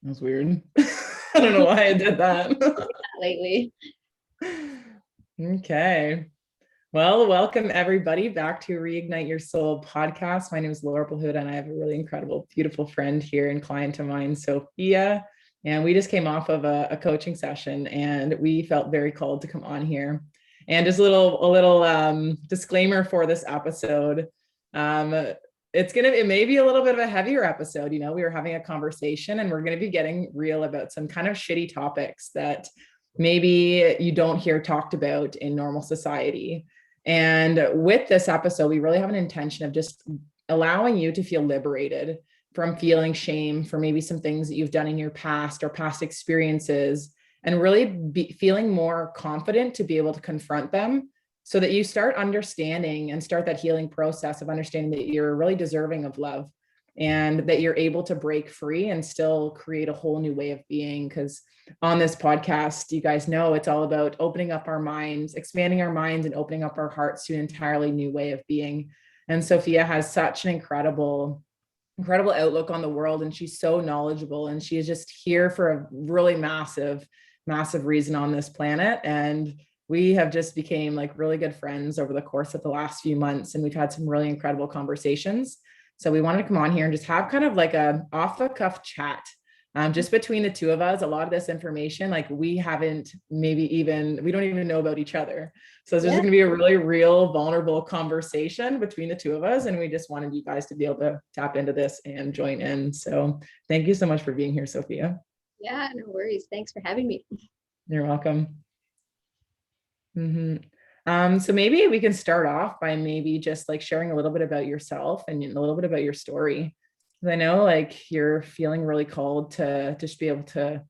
That was weird. I don't know why I did that. Lately. Okay. Well, welcome everybody back to Reignite Your Soul podcast. My name is Laura Balhuda, and I have a really incredible, beautiful friend here and client of mine, Sophia. And we just came off of a coaching session, and we felt very called to come on here. And just a little disclaimer for this episode. It may be a little bit of a heavier episode. You know, we were having a conversation, and we're going to be getting real about some kind of shitty topics that maybe you don't hear talked about in normal society. And with this episode, we really have an intention of just allowing you to feel liberated from feeling shame for maybe some things that you've done in your past or past experiences, and really feeling more confident to be able to confront them, so that you start understanding and start that healing process of understanding that you're really deserving of love, and that you're able to break free and still create a whole new way of being. Because on this podcast, you guys know it's all about opening up our minds, expanding our minds, and opening up our hearts to an entirely new way of being. And Sophia has such an incredible outlook on the world, and she's so knowledgeable, and she is just here for a really massive reason on this planet. And we have just became like really good friends over the course of the last few months, and we've had some really incredible conversations. So we wanted to come on here and just have kind of like a off the cuff chat, just between the two of us. A lot of this information, like we don't even know about each other. So there's going to be a really real, vulnerable conversation between the two of us. And we just wanted you guys to be able to tap into this and join in. So thank you so much for being here, Sophia. Yeah, no worries. Thanks for having me. You're welcome. So maybe we can start off by maybe just like sharing a little bit about yourself and a little bit about your story. Because I know like you're feeling really called to just be able to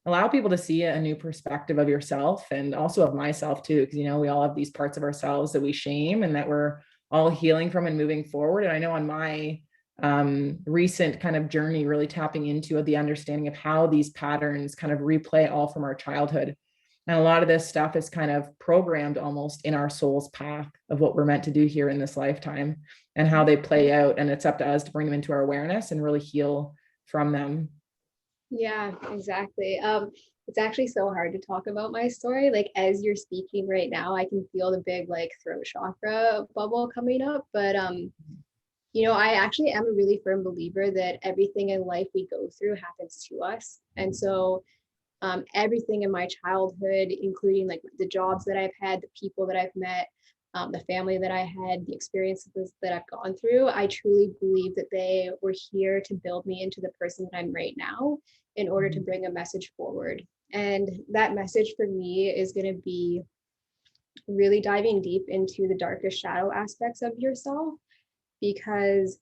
allow people to see a new perspective of yourself, and also of myself too. Because, you know, we all have these parts of ourselves that we shame and that we're all healing from and moving forward. And I know on my recent kind of journey, really tapping into the understanding of how these patterns kind of replay all from our childhood. And a lot of this stuff is kind of programmed almost in our soul's path of what we're meant to do here in this lifetime and how they play out. And it's up to us to bring them into our awareness and really heal from them. Yeah, exactly. It's actually so hard to talk about my story. Like as you're speaking right now, I can feel the big like throat chakra bubble coming up. But you know, I actually am a really firm believer that everything in life we go through happens to us. And so everything in my childhood, including like the jobs that I've had, the people that I've met, the family that I had, the experiences that I've gone through, I truly believe that they were here to build me into the person that I'm right now in order to bring a message forward. And that message for me is going to be really diving deep into the darkest shadow aspects of yourself. Because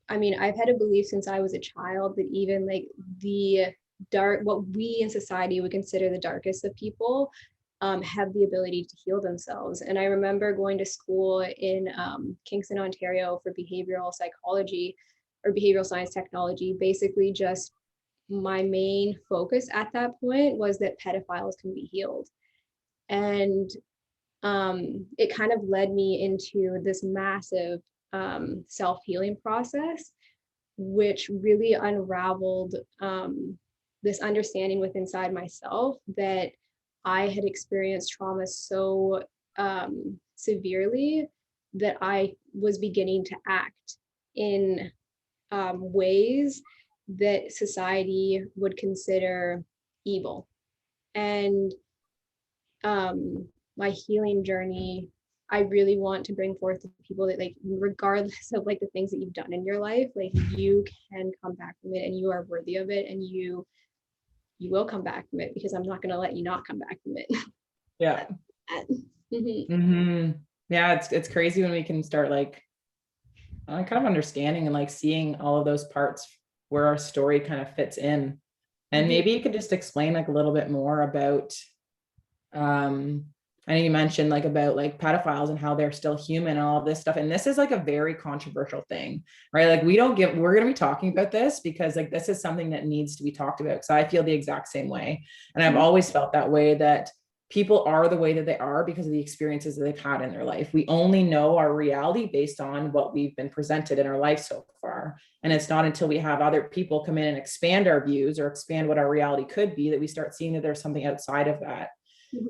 I mean, I've had a belief since I was a child that even like the what we in society would consider the darkest of people have the ability to heal themselves. And I remember going to school in Kingston, Ontario for behavioral psychology or behavioral science technology. Basically just my main focus at that point was that pedophiles can be healed. And it kind of led me into this massive self-healing process, which really unraveled this understanding within inside myself that I had experienced trauma so severely that I was beginning to act in ways that society would consider evil. And my healing journey, I really want to bring forth to people that like, regardless of like the things that you've done in your life, like you can come back from it and you are worthy of it, and you will come back from it, because I'm not going to let you not come back from it. Yeah. Yeah. It's crazy when we can start like kind of understanding and like seeing all of those parts where our story kind of fits in. And maybe you could just explain like a little bit more about, I know you mentioned like about like pedophiles and how they're still human and all of this stuff. And this is like a very controversial thing, right? Like we're going to be talking about this because like this is something that needs to be talked about. So I feel the exact same way. And I've always felt that way, that people are the way that they are because of the experiences that they've had in their life. We only know our reality based on what we've been presented in our life so far. And it's not until we have other people come in and expand our views or expand what our reality could be that we start seeing that there's something outside of that.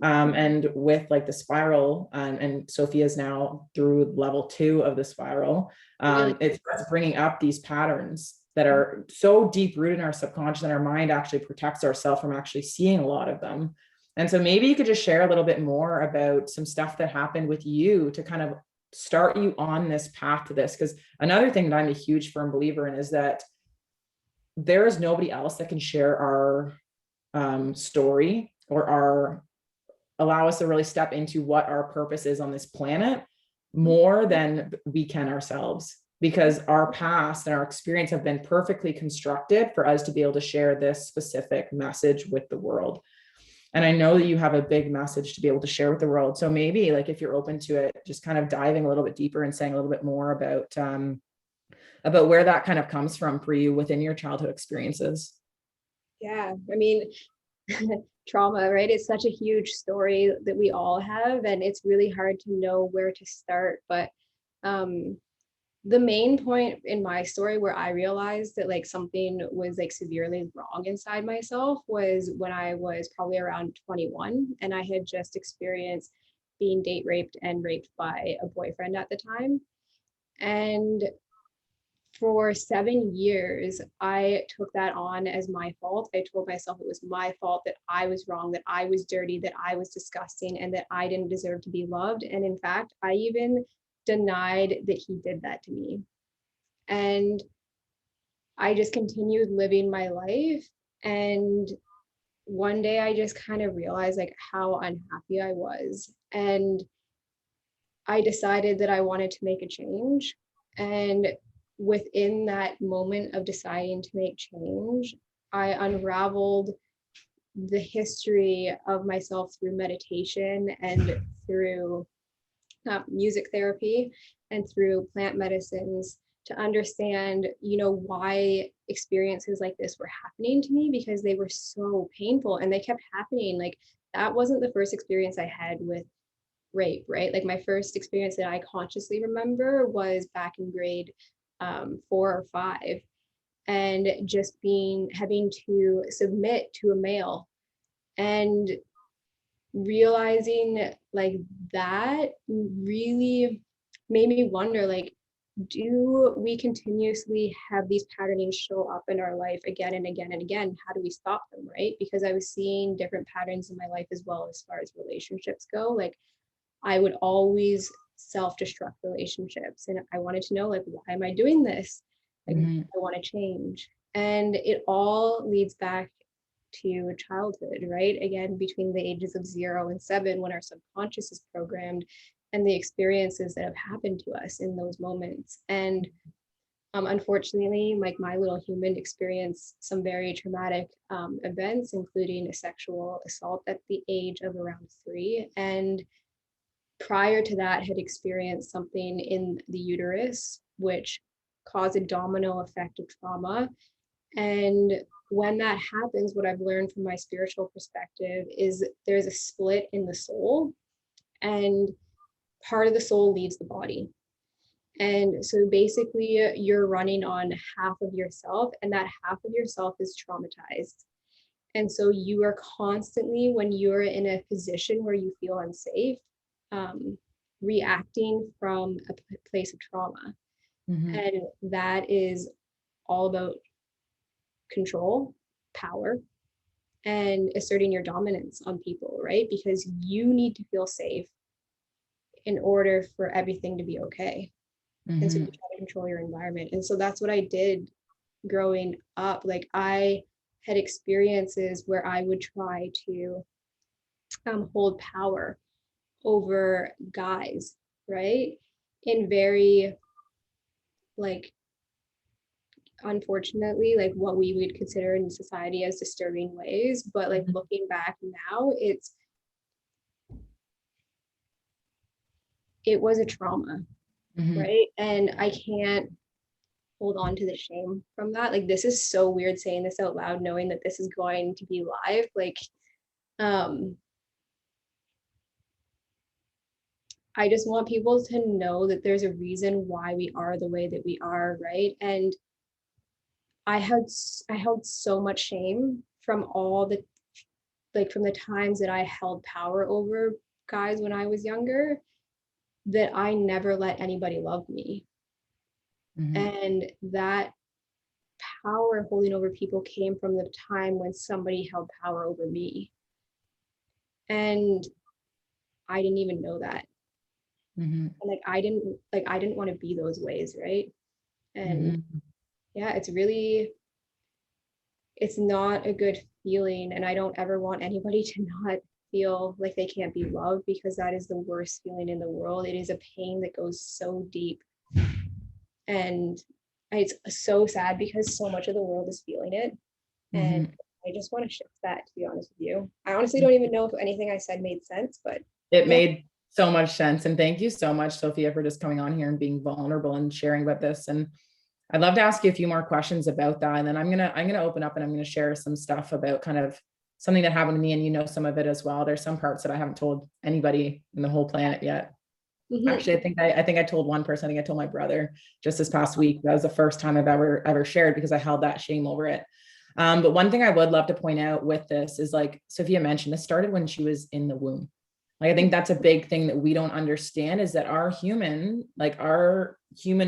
And with like the spiral, and Sophia's now through level 2 of the spiral, it's bringing up these patterns that are so deep rooted in our subconscious, and our mind actually protects ourselves from actually seeing a lot of them. And so maybe you could just share a little bit more about some stuff that happened with you to kind of start you on this path to this. Because another thing that I'm a huge firm believer in is that there is nobody else that can share our story or allow us to really step into what our purpose is on this planet more than we can ourselves, because our past and our experience have been perfectly constructed for us to be able to share this specific message with the world. And I know that you have a big message to be able to share with the world. So maybe like, if you're open to it, just kind of diving a little bit deeper and saying a little bit more about where that kind of comes from for you within your childhood experiences. Yeah, I mean, trauma, right? It's such a huge story that we all have, and it's really hard to know where to start. But the main point in my story where I realized that like something was like severely wrong inside myself was when I was probably around 21, and I had just experienced being date raped and raped by a boyfriend at the time. And for 7 years, I took that on as my fault. I told myself it was my fault, that I was wrong, that I was dirty, that I was disgusting, and that I didn't deserve to be loved. And in fact, I even denied that he did that to me. And I just continued living my life. And one day I just kind of realized like how unhappy I was. And I decided that I wanted to make a change. And within that moment of deciding to make change, I unraveled the history of myself through meditation and through music therapy and through plant medicines to understand, why experiences like this were happening to me, because they were so painful and they kept happening. Like, that wasn't the first experience I had with rape, right? Like, my first experience that I consciously remember was back in grade 4 or 5, and just having to submit to a male, and realizing like that really made me wonder, like, do we continuously have these patterns show up in our life again and again and again? How do we stop them, right? Because I was seeing different patterns in my life as well as far as relationships go. Like, I would always self-destruct relationships, and I wanted to know, like, why am I doing this? Like, I want to change. And it all leads back to childhood, right? Again, between the ages of 0 and 7, when our subconscious is programmed, and the experiences that have happened to us in those moments. And unfortunately, like, my little human experienced some very traumatic events, including a sexual assault at the age of around 3. And prior to that, had experienced something in the uterus, which caused a domino effect of trauma. And when that happens, what I've learned from my spiritual perspective is there's a split in the soul, and part of the soul leaves the body. And so basically, you're running on half of yourself, and that half of yourself is traumatized. And so you are constantly, when you're in a position where you feel unsafe, reacting from a place of trauma. And that is all about control, power, and asserting your dominance on people, right? Because you need to feel safe in order for everything to be okay. And so you try to control your environment. And so that's what I did growing up. Like, I had experiences where I would try to hold power over guys, right? In very, like, unfortunately, like, what we would consider in society as disturbing ways. But like, looking back now, it was a trauma, right? And I can't hold on to the shame from that. Like, this is so weird saying this out loud, knowing that this is going to be live. Like, I just want people to know that there's a reason why we are the way that we are, right? And I held so much shame from all the, like, from the times that I held power over guys when I was younger, that I never let anybody love me. Mhm. And that power holding over people came from the time when somebody held power over me. And I didn't even know that. Mhm. And I didn't want to be those ways, right? And Mhm. yeah, it's really, it's not a good feeling. And I don't ever want anybody to not feel like they can't be loved, because that is the worst feeling in the world. It is a pain that goes so deep. And it's so sad because so much of the world is feeling it. And Mhm. I just want to shift that, to be honest with you. I honestly don't even know if anything I said made sense, but It yeah. made so much sense. And thank you so much, Sophia, for just coming on here and being vulnerable and sharing about this. And I'd love to ask you a few more questions about that. And then I'm gonna open up and I'm gonna share some stuff about kind of something that happened to me, and you know some of it as well. There's some parts that I haven't told anybody in the whole planet yet. Mhm. Actually, I think I told one person. I think I told my brother just this past week. That was the first time I've ever shared, because I held that shame over it. But one thing I would love to point out with this is, like Sophia mentioned, this started when she was in the womb. Like, I think that's a big thing that we don't understand, is that our human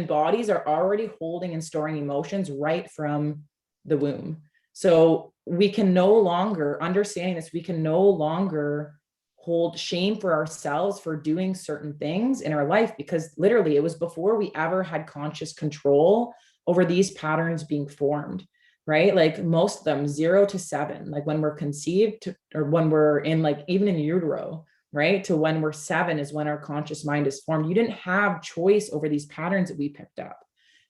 bodies are already holding and storing emotions right from the womb. So we can no longer, understanding this, we can no longer hold shame for ourselves for doing certain things in our life, because literally it was before we ever had conscious control over these patterns being formed, right? Like most of them 0 to 7, like when we're conceived or when we're in, like even in utero, right, to when we're 7 is when our conscious mind is formed. You didn't have choice over these patterns that we picked up,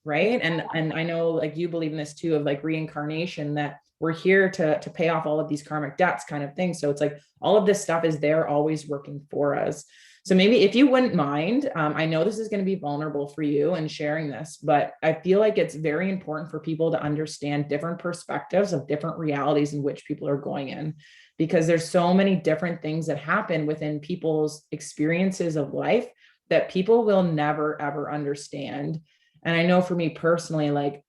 right? And I know, like, you believe in this too, of like reincarnation, that we're here to pay off all of these karmic debts kind of thing. So it's like all of this stuff is there always working for us. So maybe if you wouldn't mind, I know this is going to be vulnerable for you and sharing this, but I feel like it's very important for people to understand different perspectives of different realities in which people are going in, because there's so many different things that happen within people's experiences of life that people will never ever understand. And I know for me personally, like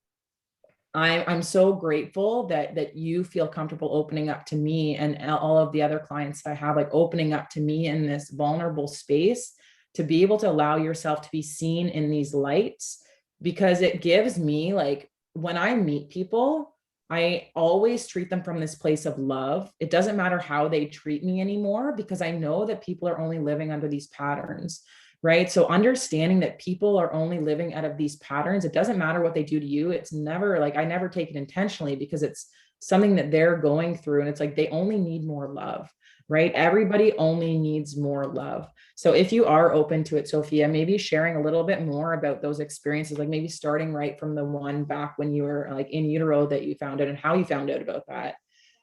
I'm so grateful that you feel comfortable opening up to me, and all of the other clients that I have, like opening up to me in this vulnerable space, to be able to allow yourself to be seen in these lights, because it gives me, like, when I meet people, I always treat them from this place of love. It doesn't matter how they treat me anymore, because I know that people are only living under these patterns, right? So understanding that people are only living out of these patterns, it doesn't matter what they do to you. It's never like, I never take it intentionally, because it's something that they're going through. And it's like, they only need more love, right? Everybody only needs more love. So if you are open to it, Sophia, maybe sharing a little bit more about those experiences, like maybe starting right from the one back when you were like in utero that you found out, and how you found out about that.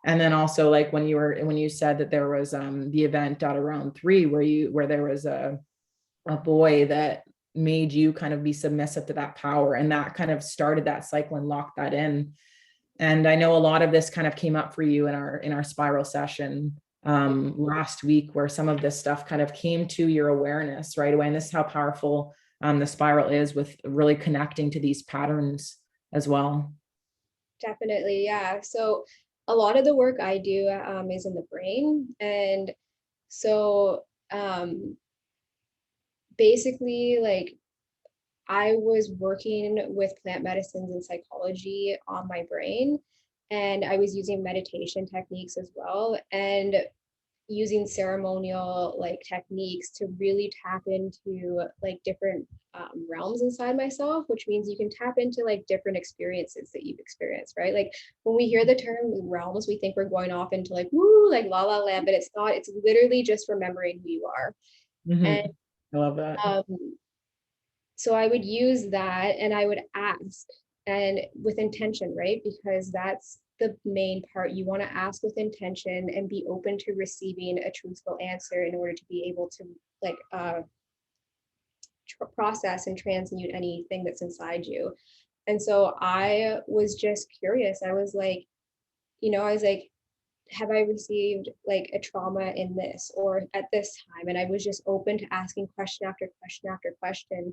And then also, like when you said that there was the event at around 3 where there was a boy that made you kind of be submissive to that power, and that kind of started that cycle and locked that in. And I know a lot of this kind of came up for you in our spiral session last week, where some of this stuff kind of came to your awareness right away. And this is how powerful the spiral is, with really connecting to these patterns as well. Definitely, yeah. So a lot of the work I do is in the brain. And so basically, like, I was working with plant medicines and psychology on my brain, and I was using meditation techniques as well, and using ceremonial like techniques to really tap into like different realms inside myself, which means you can tap into like different experiences that you've experienced, right? Like when we hear the term realms, we think we're going off into like woo, like la la land, but it's not. It's literally just remembering who you are. And Mm-hmm. I love that. um, so I would use that and I would ask, and with intention, right? Because that's the main part. You want to ask with intention and be open to receiving a truthful answer in order to be able to like process and transmute anything that's inside you. And so I was just curious. I was like, I was like, have I received like a trauma in this or at this time? And I was just open to asking question after question after question.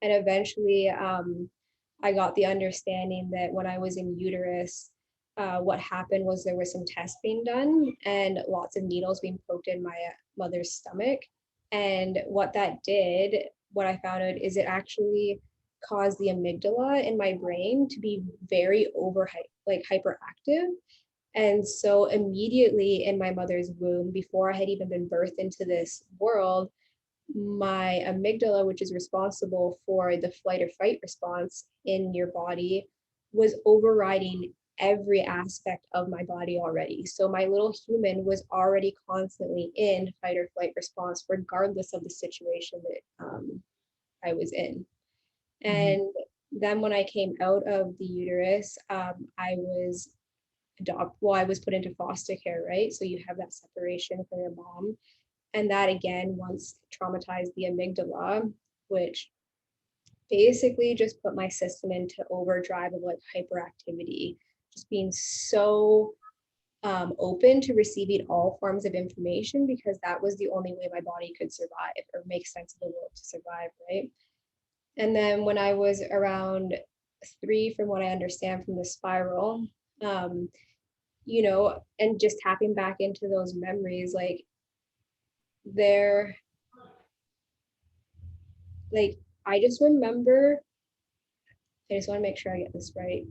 And eventually I got the understanding that when I was in uterus, what happened was there was some tests being done and lots of needles being poked in my mother's stomach. And what that did, what I found out is it actually caused the amygdala in my brain to be very like hyperactive. And so immediately in my mother's womb, before I had even been birthed into this world, my amygdala, which is responsible for the flight or fight response in your body, was overriding every aspect of my body already. So my little human was already constantly in fight or flight response, regardless of the situation that I was in. And then when I came out of the uterus, I was put into foster care, right? So you have that separation from your mom. And that again, once traumatized the amygdala, which basically just put my system into overdrive of like hyperactivity, just being so open to receiving all forms of information because that was the only way my body could survive or make sense of the world to survive, right? And then when I was around 3, from what I understand from the spiral, you know, and just tapping back into those memories, like they're like, I just remember, I just want to make sure I get this right.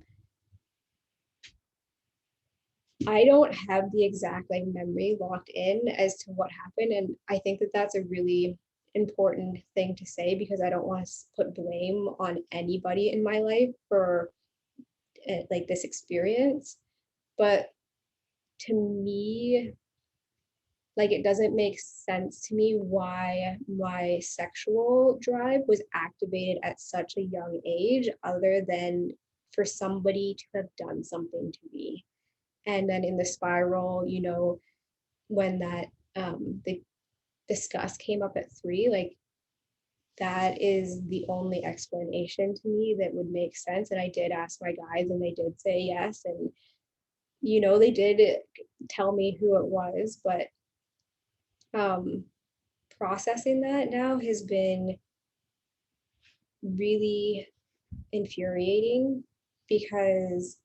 I don't have the exact like memory locked in as to what happened. And I think that that's a really important thing to say because I don't want to put blame on anybody in my life for like this experience. But to me, like it doesn't make sense to me why my sexual drive was activated at such a young age, other than for somebody to have done something to me. And then in the spiral, you know, when that the disgust came up at 3, like that is the only explanation to me that would make sense. And I did ask my guides and they did say yes. And, you know, they did tell me who it was, but processing that now has been really infuriating because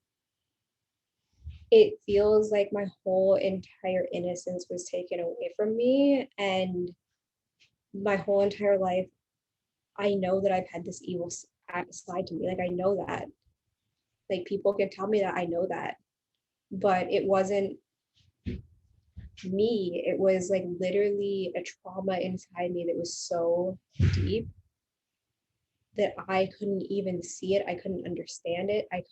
it feels like my whole entire innocence was taken away from me. And my whole entire life, I know that I've had this evil side to me. Like, I know that. Like, people can tell me that I know that. But it wasn't me. It was like literally a trauma inside me that was so deep that I couldn't even see it. I couldn't understand it. I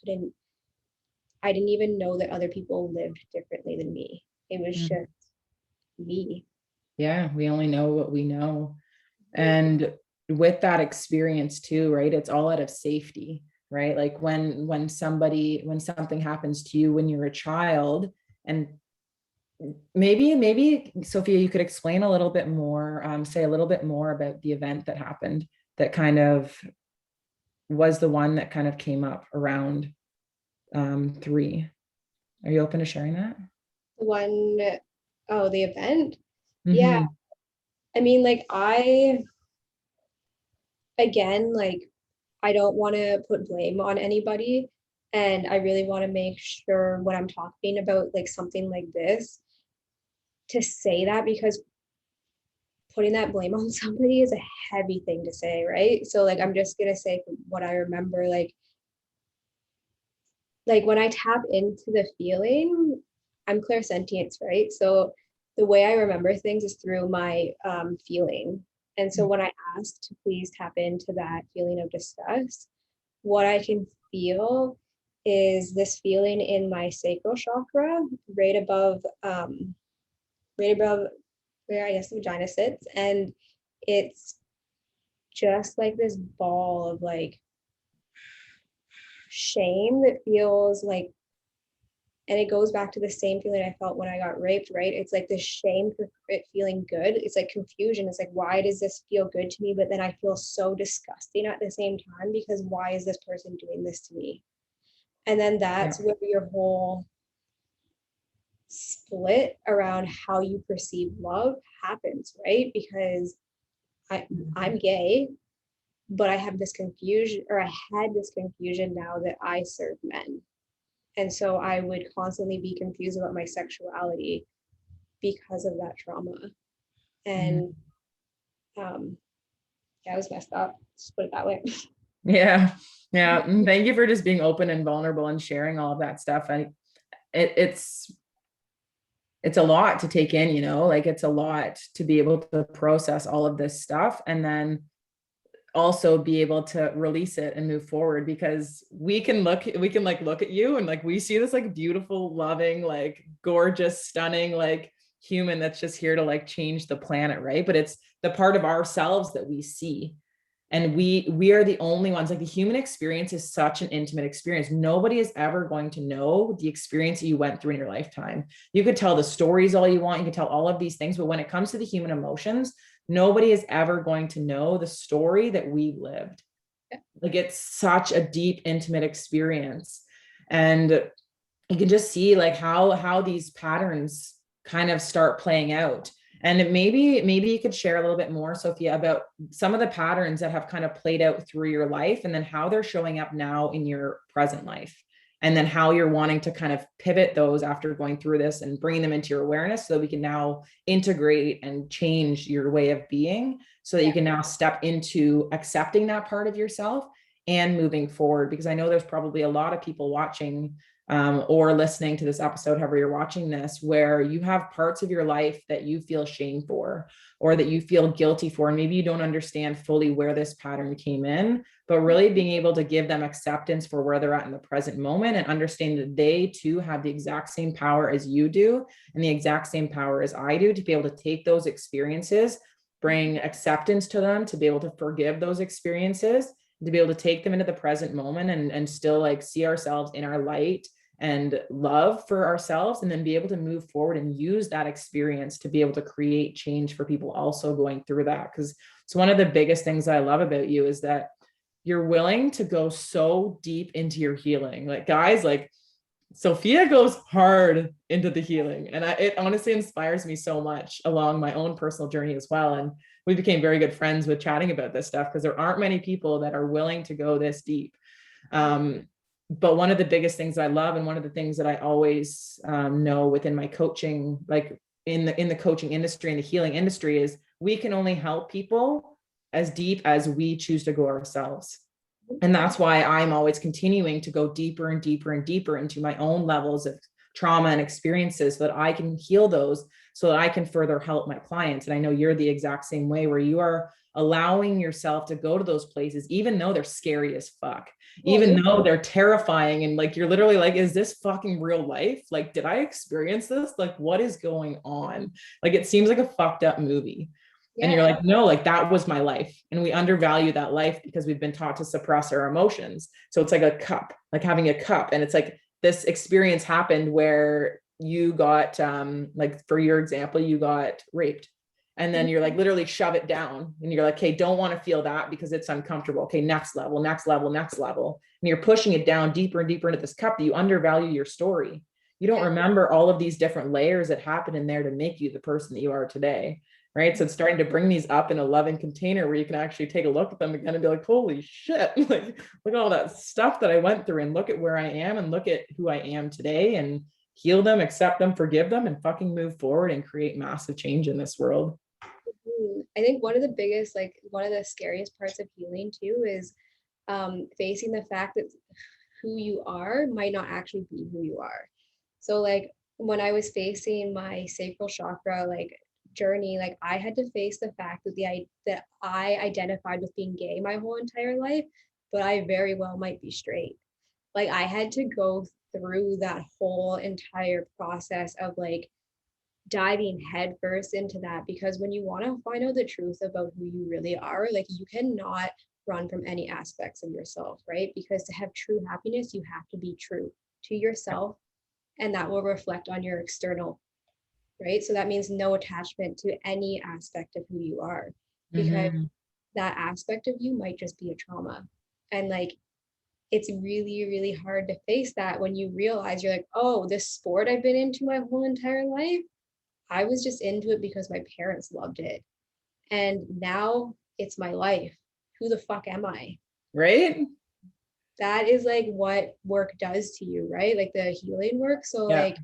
didn't even know that other people lived differently than me. It was Mm-hmm. just me. Yeah, we only know what we know. And with that experience too, right? It's all out of safety, right? Like when something happens to you when you're a child, and maybe Sophia, you could explain a little bit more, say a little bit more about the event that happened that kind of was the one that kind of came up around 3. Are you open to sharing that? The one, oh, the event. Yeah. Mm-hmm. I mean, like, again, like, I don't want to put blame on anybody. And I really want to make sure when I'm talking about like something like this to say that, because putting that blame on somebody is a heavy thing to say, right? So like I'm just gonna say from what I remember, like when I tap into the feeling, I'm clairsentient, right? So the way I remember things is through my feeling. And so when I asked to please tap into that feeling of disgust, what I can feel is this feeling in my sacral chakra, right above where I guess the vagina sits. And it's just like this ball of like shame that feels like, and it goes back to the same feeling I felt when I got raped, right? It's like this shame for it feeling good. It's like confusion. It's like, why does this feel good to me? But then I feel so disgusting at the same time because why is this person doing this to me? And then Yeah. that's where your whole split around how you perceive love happens, right? Because I'm gay, but I have this confusion, or I had this confusion now that I serve men. And so I would constantly be confused about my sexuality because of that trauma. And yeah, it was messed up. Just put it that way. Yeah. Yeah. Thank you for just being open and vulnerable and sharing all of that stuff. It's a lot to take in, you know, like it's a lot to be able to process all of this stuff and then also be able to release it and move forward, because we can look at you and like we see this like beautiful, loving, like gorgeous, stunning, like human that's just here to like change the planet, right? But it's the part of ourselves that we see, and we are the only ones. Like the human experience is such an intimate experience. Nobody is ever going to know the experience that you went through in your lifetime. You could tell the stories all you want, you could tell all of these things, but when it comes to the human emotions, nobody is ever going to know the story that we lived. Like it's such a deep, intimate experience. And you can just see like how these patterns kind of start playing out. And maybe you could share a little bit more, Sophia, about some of the patterns that have kind of played out through your life, and then how they're showing up now in your present life, and then how you're wanting to kind of pivot those after going through this and bringing them into your awareness, so that we can now integrate and change your way of being, so that you can now step into accepting that part of yourself and moving forward. Because I know there's probably a lot of people watching or listening to this episode, however you're watching this, where you have parts of your life that you feel shame for, or that you feel guilty for, and maybe you don't understand fully where this pattern came in, but really being able to give them acceptance for where they're at in the present moment, and understand that they too have the exact same power as you do, and the exact same power as I do, to be able to take those experiences, bring acceptance to them, to be able to forgive those experiences, to be able to take them into the present moment, and still like see ourselves in our light and love for ourselves, and then be able to move forward and use that experience to be able to create change for people also going through that. Because it's one of the biggest things I love about you, is that you're willing to go so deep into your healing. Like guys, like Sophia goes hard into the healing, and it honestly inspires me so much along my own personal journey as well. And we became very good friends with chatting about this stuff, because there aren't many people that are willing to go this deep. But one of the biggest things I love, and one of the things that I always know within my coaching, like in the coaching industry and the healing industry, is we can only help people as deep as we choose to go ourselves. And that's why I'm always continuing to go deeper and deeper and deeper into my own levels of trauma and experiences, so that I can heal those, so that I can further help my clients. And I know you're the exact same way, where you are allowing yourself to go to those places, even though they're scary as fuck, even though they're terrifying. And like, you're literally like, is this fucking real life? Like, did I experience this? Like, what is going on? Like, it seems like a fucked up movie. And you're like, no, like that was my life. And we undervalue that life because we've been taught to suppress our emotions. So it's like a cup, like having a cup. And it's like, this experience happened where you got, like for your example, you got raped. And then you're like, literally shove it down. And you're like, okay, don't want to feel that because it's uncomfortable. Okay, next level, next level, next level. And you're pushing it down deeper and deeper into this cup that you undervalue your story. You don't remember all of these different layers that happen in there to make you the person that you are today. Right. So it's starting to bring these up in a loving container where you can actually take a look at them again and be like, holy shit, like, look at all that stuff that I went through, and look at where I am, and look at who I am today, and heal them, accept them, forgive them, and fucking move forward and create massive change in this world. I think one of the biggest, like one of the scariest parts of healing too, is facing the fact that who you are might not actually be who you are. So like when I was facing my sacral chakra like journey, like I had to face the fact that I identified with being gay my whole entire life, but I very well might be straight. Like I had to go through that whole entire process of like diving headfirst into that, because when you want to find out the truth about who you really are, like you cannot run from any aspects of yourself, right? Because to have true happiness, you have to be true to yourself, and that will reflect on your external, right? So that means no attachment to any aspect of who you are, because that aspect of you might just be a trauma. And like it's really, really hard to face that when you realize you're like, oh, this sport I've been into my whole entire life, I was just into it because my parents loved it. And now it's my life. Who the fuck am I? Right? That is like what work does to you, right? Like the healing work. So Yeah. like,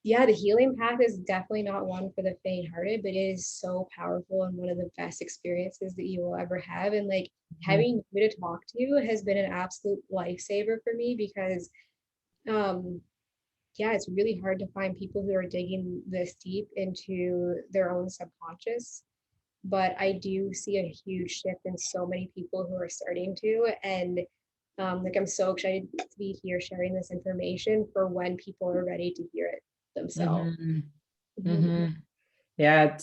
yeah, the healing path is definitely not one for the faint-hearted, but it is so powerful and one of the best experiences that you will ever have. And like having you to talk to has been an absolute lifesaver for me because yeah, it's really hard to find people who are digging this deep into their own subconscious. But I do see a huge shift in so many people who are starting to. And like I'm so excited to be here sharing this information for when people are ready to hear it themselves. Yeah,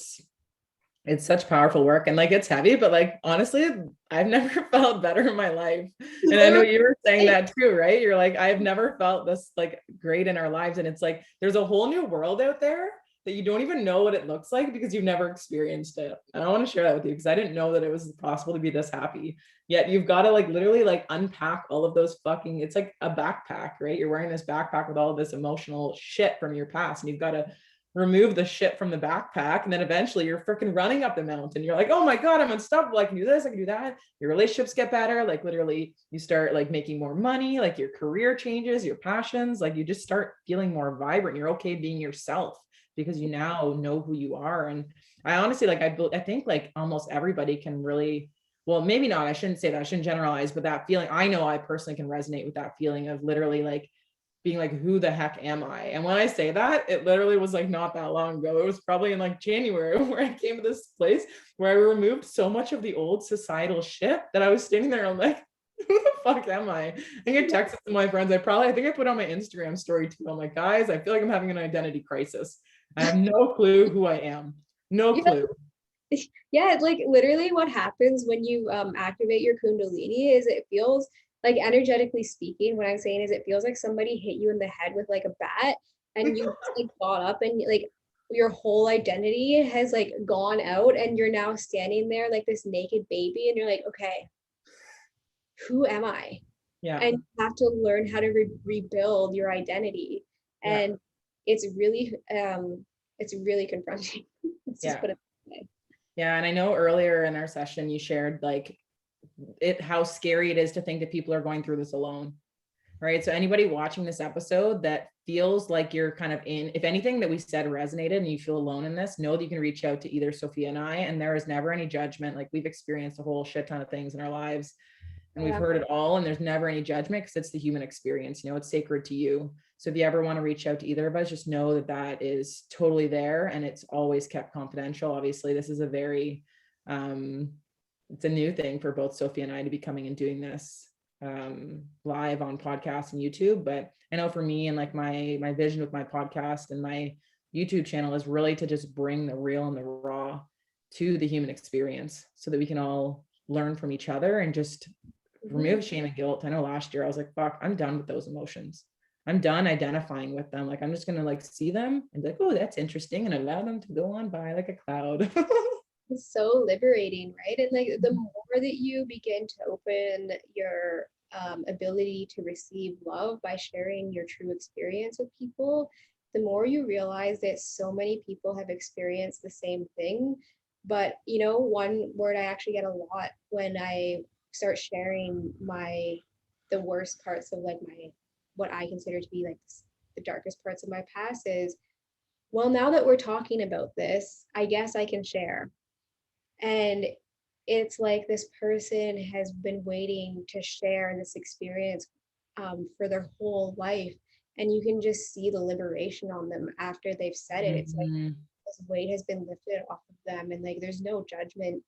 it's such powerful work, and like it's heavy, but like honestly, I've never felt better in my life. And I know you were saying that too, right? You're like, I've never felt this like great in our lives. And it's like there's a whole new world out there that you don't even know what it looks like because you've never experienced it. And I want to share that with you because I didn't know that it was possible to be this happy. Yet you've got to like literally like unpack all of those fucking, it's like a backpack, right? You're wearing this backpack with all of this emotional shit from your past, and you've got to remove the shit from the backpack. And then eventually you're freaking running up the mountain. You're like, oh my God, I'm unstoppable. I can do this, I can do that. Your relationships get better. Like literally you start like making more money, like your career changes, your passions, like you just start feeling more vibrant. You're okay being yourself because you now know who you are. And I honestly, like, I think like almost everybody can really, well, maybe not, I shouldn't say that, I shouldn't generalize, but that feeling, I know I personally can resonate with that feeling of literally like being like, who the heck am I? And when I say that, it literally was like not that long ago. It was probably in like January where I came to this place where I removed so much of the old societal shit that I was standing there. I'm like, who the fuck am I? I think I texted to my friends. I think I put on my Instagram story too. I'm like, guys, I feel like I'm having an identity crisis. I have no clue who I am. No clue. Yeah, it's like literally what happens when you activate your kundalini is it feels like, energetically speaking, what I'm saying is it feels like somebody hit you in the head with like a bat and you like got up and like your whole identity has like gone out and you're now standing there like this naked baby and you're like, okay, who am I? Yeah. And you have to learn how to rebuild your identity. Yeah. And it's really confronting. Let's just Yeah. put it that way. Yeah. And I know earlier in our session, you shared like how scary it is to think that people are going through this alone. Right. So anybody watching this episode that feels like you're kind of in, if anything that we said resonated and you feel alone in this, know that you can reach out to either Sophia and I, and there is never any judgment. Like we've experienced a whole shit ton of things in our lives and we've heard it all, and there's never any judgment because it's the human experience, you know, it's sacred to you. So if you ever want to reach out to either of us, just know that that is totally there and it's always kept confidential. Obviously, this is a very, it's a new thing for both Sophia and I to be coming and doing this live on podcasts and YouTube. But I know for me and like my vision with my podcast and my YouTube channel is really to just bring the real and the raw to the human experience so that we can all learn from each other and just remove shame and guilt. I know last year I was like, fuck, I'm done with those emotions. I'm done identifying with them. Like I'm just gonna like see them and be like, oh, that's interesting, and allow them to go on by like a cloud. It's so liberating, right? And like the more that you begin to open your ability to receive love by sharing your true experience with people, the more you realize that so many people have experienced the same thing. But you know, one word I actually get a lot when I start sharing the worst parts of like my what I consider to be like the darkest parts of my past is, well, now that we're talking about this, I guess I can share. And it's like this person has been waiting to share this experience for their whole life. And you can just see the liberation on them after they've said it. It's like this weight has been lifted off of them. And like there's no judgment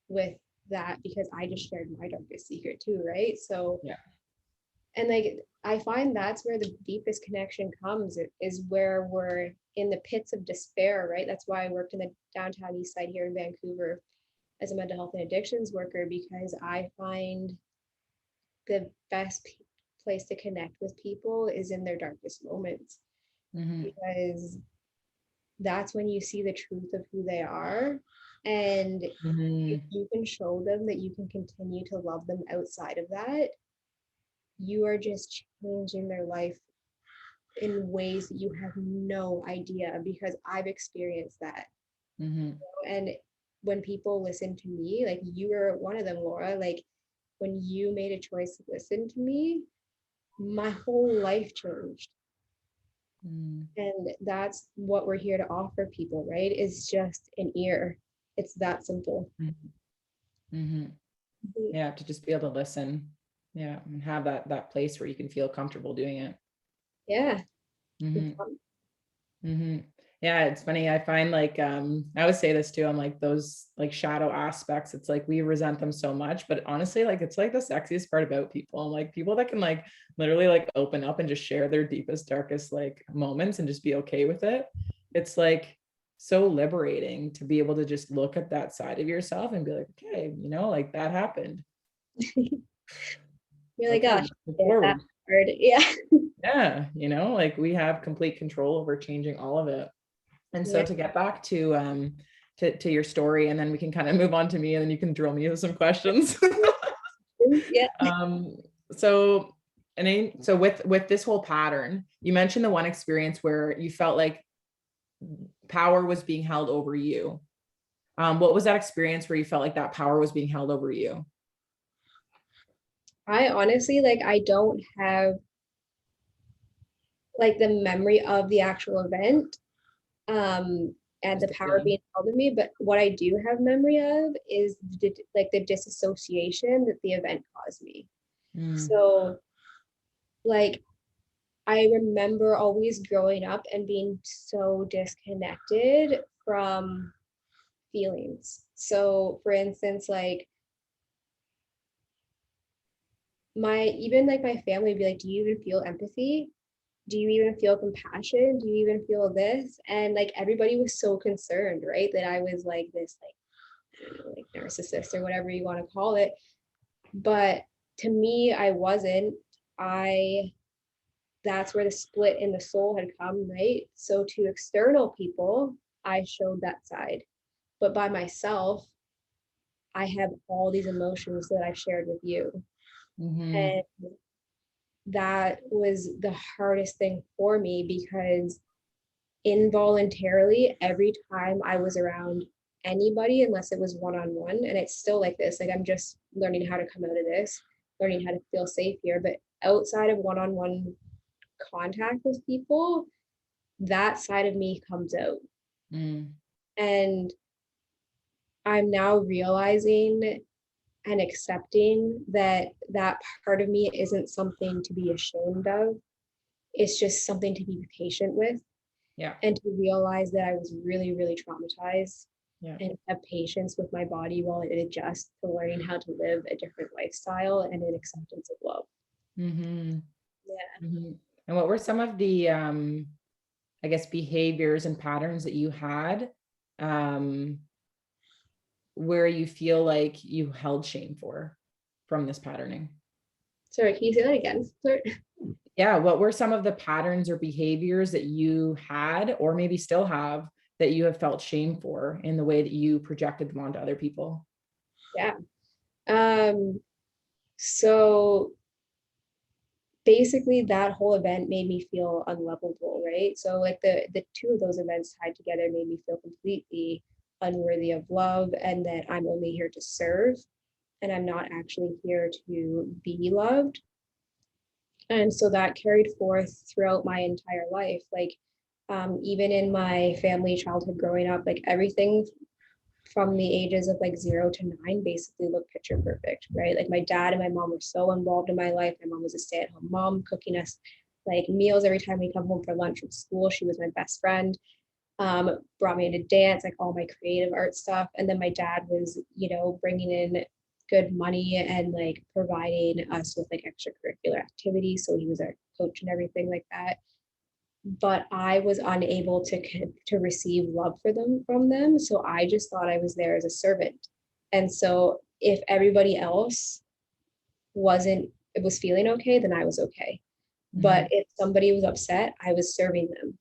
with that because I just shared my darkest secret too, right? So Yeah. And like I find that's where the deepest connection comes, is where we're in the pits of despair, right? That's why I worked in the downtown east side here in Vancouver as a mental health and addictions worker, because I find the best place to connect with people is in their darkest moments, because that's when you see the truth of who they are. And Mm-hmm. if you can show them that you can continue to love them outside of that, you are just changing their life in ways that you have no idea, because I've experienced that. Mm-hmm. And when people listen to me, like you were one of them, Laura, like when you made a choice to listen to me, my whole life changed. Mm-hmm. And that's what we're here to offer people, right? Is just an ear. It's that simple. Mm-hmm. Yeah, to just be able to listen. Yeah, and have that place where you can feel comfortable doing it. Yeah. Mm-hmm. Mm-hmm. Yeah, it's funny. I find like I always say this too. I'm like those like shadow aspects. It's like we resent them so much, but honestly, like it's like the sexiest part about people. I'm like people that can like literally like open up and just share their deepest, darkest like moments and just be okay with it. It's like so liberating to be able to just look at that side of yourself and be like, okay, you know, like that happened. You're like, Okay, gosh, move yeah, that forward. hard. Yeah. Yeah, you know, like we have complete control over changing all of it. And so Yeah. to get back to your story, and then we can kind of move on to me, and then you can drill me with some questions. Yeah. um, so so with this whole pattern, you mentioned the one experience where you felt like power was being held over you. What was that experience where you felt like that power was being held over you? I honestly, like, I don't have like the memory of the actual event, and Just the the power feeling. being held in me. But what I do have memory of is like the disassociation that the event caused me. Mm, So, like, I remember always growing up and being so disconnected from feelings. So, for instance, like my family would be like, "Do you even feel empathy? Do you even feel compassion? Do you even feel this?" And like everybody was so concerned, right? That I was like this, like, I don't know, like narcissist or whatever you want to call it. But to me, I wasn't. I That's where the split in the soul had come, right? So to external people, I showed that side. But by myself, I have all these emotions that I've shared with you. mm-hmm, And that was the hardest thing for me, because involuntarily, every time I was around anybody, unless it was one-on-one, and it's still like this, like I'm just learning how to come out of this, learning how to feel safe here, but outside of one-on-one contact with people, that side of me comes out. mm, And I'm now realizing and accepting that that part of me isn't something to be ashamed of. It's just something to be patient with, yeah, and to realize that I was really, really traumatized, yeah. and have patience with my body while it adjusts to learning how to live a different lifestyle and an acceptance of love. Mm-hmm, Yeah. mm-hmm. And what were some of the I guess behaviors and patterns that you had um where you feel like you held shame from this patterning? Sorry, can you say that again? Sorry. Yeah, what were some of the patterns or behaviors that you had or maybe still have that you have felt shame for in the way that you projected them onto other people? Yeah. So basically that whole event made me feel unlovable, right? So like the two of those events tied together made me feel completely unworthy of love, and that I'm only here to serve, and I'm not actually here to be loved. And so that carried forth throughout my entire life. Like, even in my family childhood growing up, like everything from the ages of like 0 to 9 basically looked picture perfect, right? Like my dad and my mom were so involved in my life. My mom was a stay-at-home mom, cooking us like meals every time we come home for lunch from school. She was my best friend. Brought me into dance, like all my creative art stuff. And then my dad was, bringing in good money and like providing us with like extracurricular activities. So he was our coach and everything like that. But I was unable to receive love for them from them. So I just thought I was there as a servant. And so if everybody else wasn't it was feeling okay, then I was okay. Mm-hmm. But if somebody was upset, I was serving them,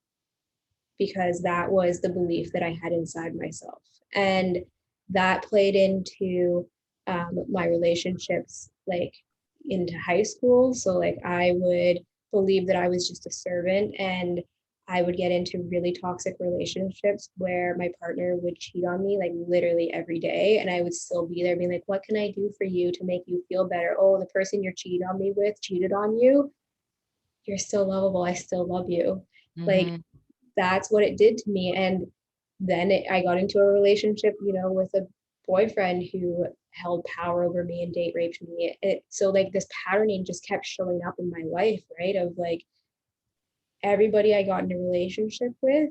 because that was the belief that I had inside myself. And that played into my relationships, like into high school. So like I would believe that I was just a servant, and I would get into really toxic relationships where my partner would cheat on me like literally every day. And I would still be there being like, what can I do for you to make you feel better? Oh, the person you're cheating on me with cheated on you. You're still lovable. I still love you. Like Mm-hmm. that's what it did to me. And then I got into a relationship, with a boyfriend who held power over me and date raped me. So like this patterning just kept showing up in my life, right? Of like everybody I got in a relationship with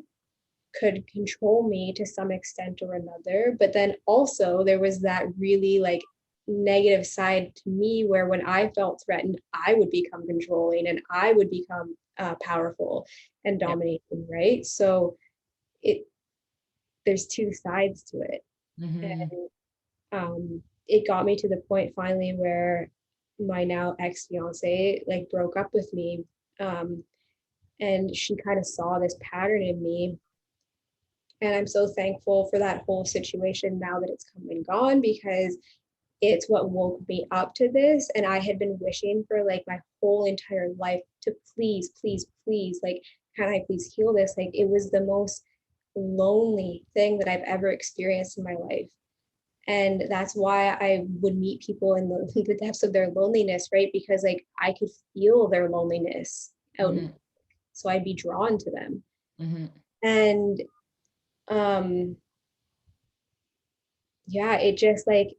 could control me to some extent or another. But then also there was that really like negative side to me where when I felt threatened, I would become controlling and I would become powerful and Yeah. dominating, right? So it there's two sides to it. Mm-hmm. And it got me to the point finally where my now ex-fiance like broke up with me. Um, and she kind of saw this pattern in me, and I'm so thankful for that whole situation now that it's come and gone, because it's what woke me up to this. And I had been wishing for like my whole entire life to please, please, please, like, can I please heal this? Like, it was the most lonely thing that I've ever experienced in my life. And that's why I would meet people in the depths of their loneliness, right? Because like I could feel their loneliness out. Mm-hmm. So I'd be drawn to them. Mm-hmm. And um yeah, it just like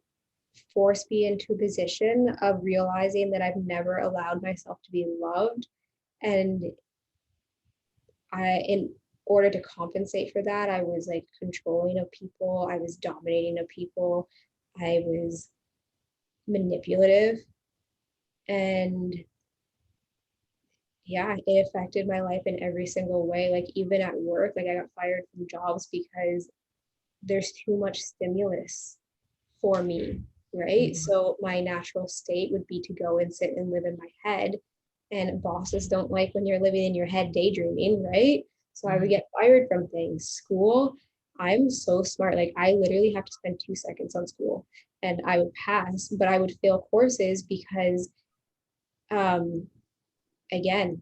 forced me into a position of realizing that I've never allowed myself to be loved. And in order to compensate for that, I was like controlling of people, I was dominating of people, I was manipulative. And yeah, it affected my life in every single way. Like even at work, like I got fired from jobs because there's too much stimulus for me, right? Mm-hmm. So my natural state would be to go and sit and live in my head. And bosses don't like when you're living in your head daydreaming, right? So I would Mm-hmm. get fired from things. School, I'm so smart. Like I literally have to spend 2 seconds on school and I would pass, but I would fail courses because um again,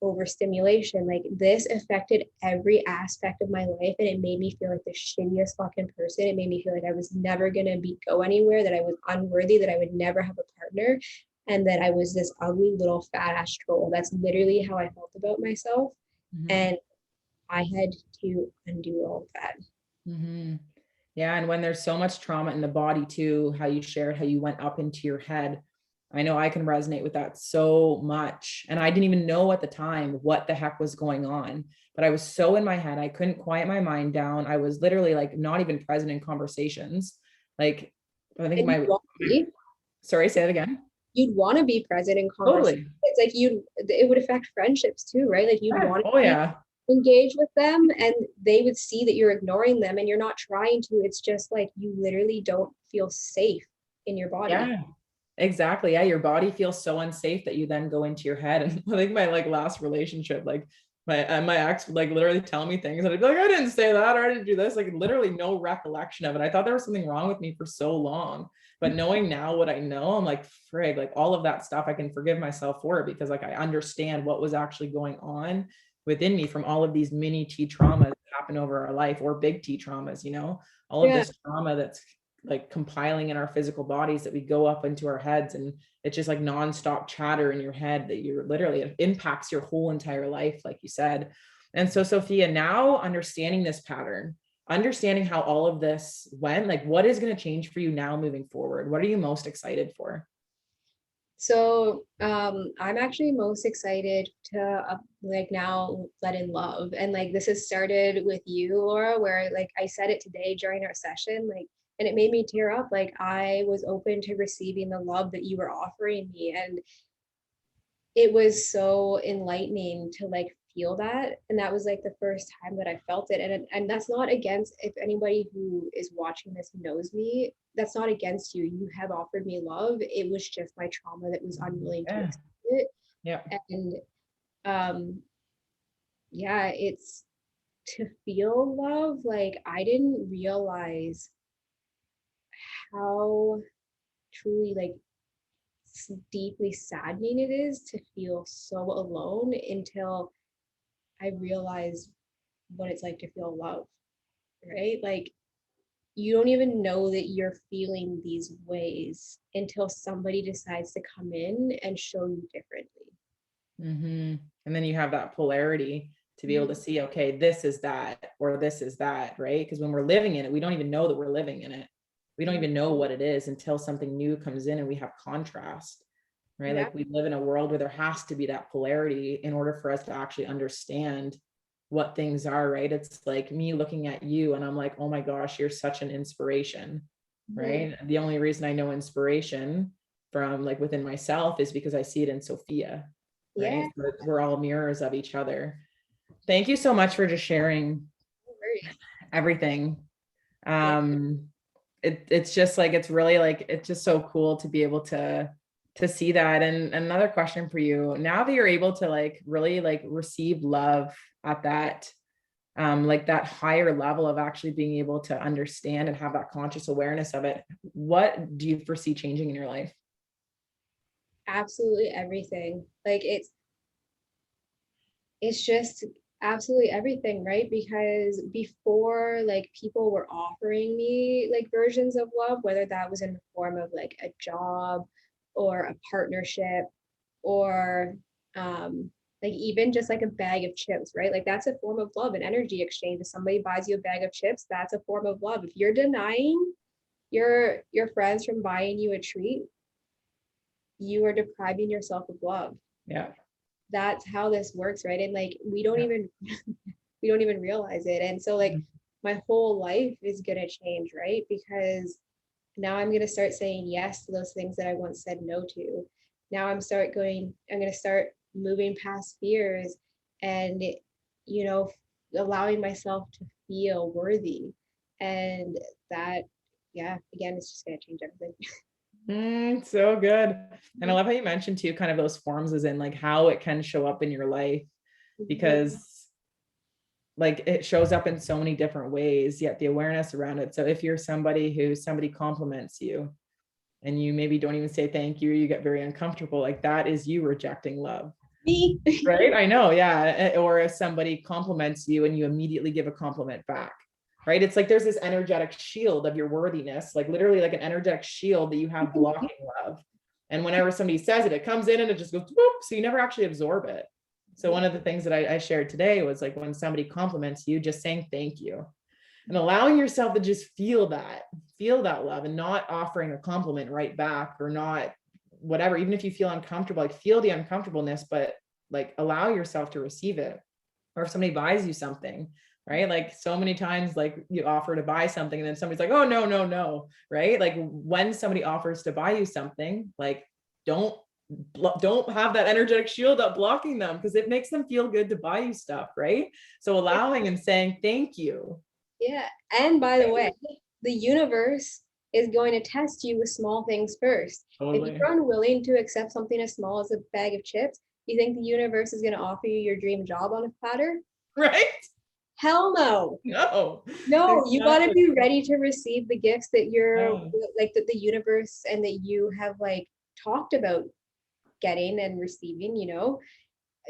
overstimulation. Like this affected every aspect of my life, and it made me feel like the shittiest fucking person. It made me feel like I was never gonna go anywhere, that I was unworthy, that I would never have a partner, and that I was this ugly little fat ass troll. That's literally how I felt about myself. Mm-hmm. And I had to undo all of that. Mm-hmm. Yeah. And when there's so much trauma in the body too, how you shared, how you went up into your head. I know I can resonate with that so much. And I didn't even know at the time what the heck was going on, but I was so in my head. I couldn't quiet my mind down. I was literally like not even present in conversations. Like, I think And you my, want to be, sorry, say it again. you'd want to be present in conversations. Totally. It's like it would affect friendships too, right? Like you'd Yeah. want to Oh, be yeah. engage with them, and they would see that you're ignoring them and you're not trying to. It's just like you literally don't feel safe in your body. Yeah. Exactly. Yeah. Your body feels so unsafe that you then go into your head. And I think my like last relationship, like my ex would like literally tell me things and I'd be like, I didn't say that or I didn't do this. Like literally no recollection of it. I thought there was something wrong with me for so long. But knowing now what I know, I'm like, frig, like all of that stuff I can forgive myself for it because like I understand what was actually going on within me from all of these mini T traumas that happen over our life or big T traumas, all of Yeah, this trauma that's like compiling in our physical bodies that we go up into our heads, and it's just like nonstop chatter in your head that you're literally, it impacts your whole entire life, like you said. And so Sophia, now understanding this pattern, understanding how all of this went, like what is going to change for you now moving forward? What are you most excited for? so I'm actually most excited to like now let in love. And like this has started with you, Laura, where like I said it today during our session, like, and it made me tear up. Like I was open to receiving the love that you were offering me, and it was so enlightening to like feel that. And that was like the first time that I felt it. And that's not against, if anybody who is watching this knows me, that's not against you. You have offered me love. It was just my trauma that was unwilling to Yeah. accept it. Yeah. And um yeah, it's to feel love. Like I didn't realize how truly like deeply saddening it is to feel so alone until I realized what it's like to feel love, right? Like you don't even know that you're feeling these ways until somebody decides to come in and show you differently. Mm-hmm. And then you have that polarity to be able to see, okay, this is that, or this is that, right? Because when we're living in it, we don't even know that we're living in it. We don't even know what it is until something new comes in and we have contrast, right? Yeah. Like we live in a world where there has to be that polarity in order for us to actually understand what things are, right? It's like me looking at you and I'm like, oh my gosh, you're such an inspiration, right? The only reason I know inspiration from like within myself is because I see it in Sophia, Yeah. right? So we're all mirrors of each other. Thank you so much for just sharing No worries. everything. Yeah. It's just like, it's really like, it's just so cool to be able to see that. And another question for you, now that you're able to like really like receive love at that like that higher level of actually being able to understand and have that conscious awareness of it, what do you foresee changing in your life? Absolutely everything. Like it's just absolutely everything, right? Because before, like people were offering me like versions of love, whether that was in the form of like a job or a partnership or like even just like a bag of chips, right? Like that's a form of love, an energy exchange. If somebody buys you a bag of chips, that's a form of love. If you're denying your friends from buying you a treat, you are depriving yourself of love. Yeah. That's how this works, right? And like we don't Yeah. even we don't even realize it. And so like my whole life is gonna change, right? Because now I'm gonna start saying yes to those things that I once said no to. Now I'm gonna start moving past fears and you know, allowing myself to feel worthy. And that, yeah, again, it's just gonna change everything. So good. And I love how you mentioned too, kind of those forms as in like how it can show up in your life, because like it shows up in so many different ways, yet the awareness around it. So if you're somebody compliments you and you maybe don't even say thank you, you get very uncomfortable, like that is you rejecting love. Me. Right? I know. Yeah. Or if somebody compliments you and you immediately give a compliment back, right? It's like there's this energetic shield of your worthiness, like literally like an energetic shield that you have blocking love. And whenever somebody says it, it comes in and it just goes whoop, so you never actually absorb it. So one of the things that I shared today was like when somebody compliments you, just saying thank you and allowing yourself to just feel that love and not offering a compliment right back or not whatever, even if you feel uncomfortable, like feel the uncomfortableness, but like allow yourself to receive it. Or if somebody buys you something, right? Like so many times, like you offer to buy something and then somebody's like, oh, no, no, no. Right. Like when somebody offers to buy you something, like don't have that energetic shield up blocking them because it makes them feel good to buy you stuff. Right. So allowing and saying, thank you. Yeah. And by the way, the universe is going to test you with small things first. If Totally. you're unwilling to accept something as small as a bag of chips, you think the universe is going to offer you your dream job on a platter? Right. Hell no. No, No, you got to exactly. be ready to receive the gifts that you're Yeah. like that the universe and that you have like talked about getting and receiving, you know.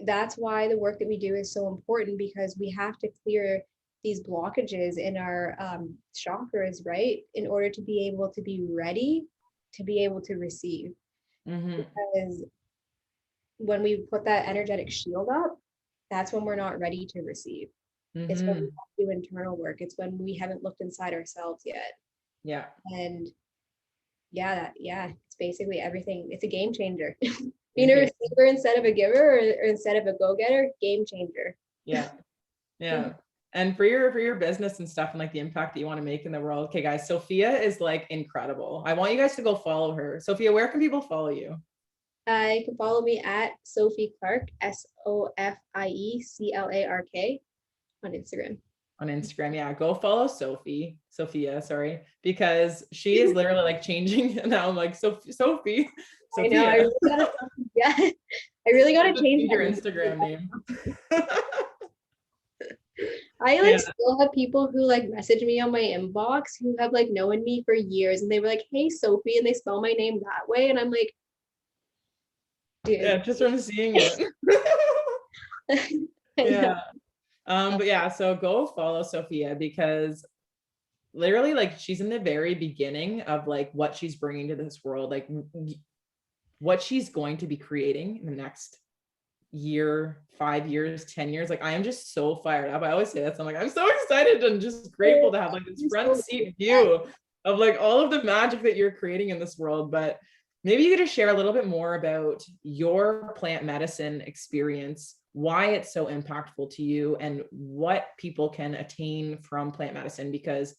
That's why the work that we do is so important because we have to clear these blockages in our chakras, right? In order to be able to be ready to be able to receive. Mm-hmm. Because when we put that energetic shield up, that's when we're not ready to receive. It's when we Mm-hmm. have to do internal work. It's when we haven't looked inside ourselves yet. Yeah. And yeah, it's basically everything. It's a game changer. Being Game a changer. receiver instead of a giver or instead of a go-getter, game changer. Yeah. Yeah. And for your business and stuff and like the impact that you want to make in the world. Okay, guys, Sophia is like incredible. I want you guys to go follow her. Sophia, where can people follow you? You can follow me at Sophie Clark, SOFIE CLARK on Instagram. On Instagram. Yeah, go follow Sophia, sorry, because she is literally like changing. And now I'm like, Sophie, I know, I Sophia. really gotta, yeah, I really gotta change Change that your name. Instagram name. I Yeah. like still have people who like message me on my inbox who have like known me for years, and they were like, "Hey, Sophie," and they spell my name that way, and I'm like, Yeah, dude. just from seeing it. I know. Yeah. But yeah, so go follow Sophia because literally like she's in the very beginning of like what she's bringing to this world, like what she's going to be creating in the next year, 5 years, 10 years. Like I am just so fired up. I always say that. So I'm like, I'm so excited and just grateful to have like this front seat view of like all of the magic that you're creating in this world. But maybe you could just share a little bit more about your plant medicine experience, why it's so impactful to you, and what people can attain from plant medicine, because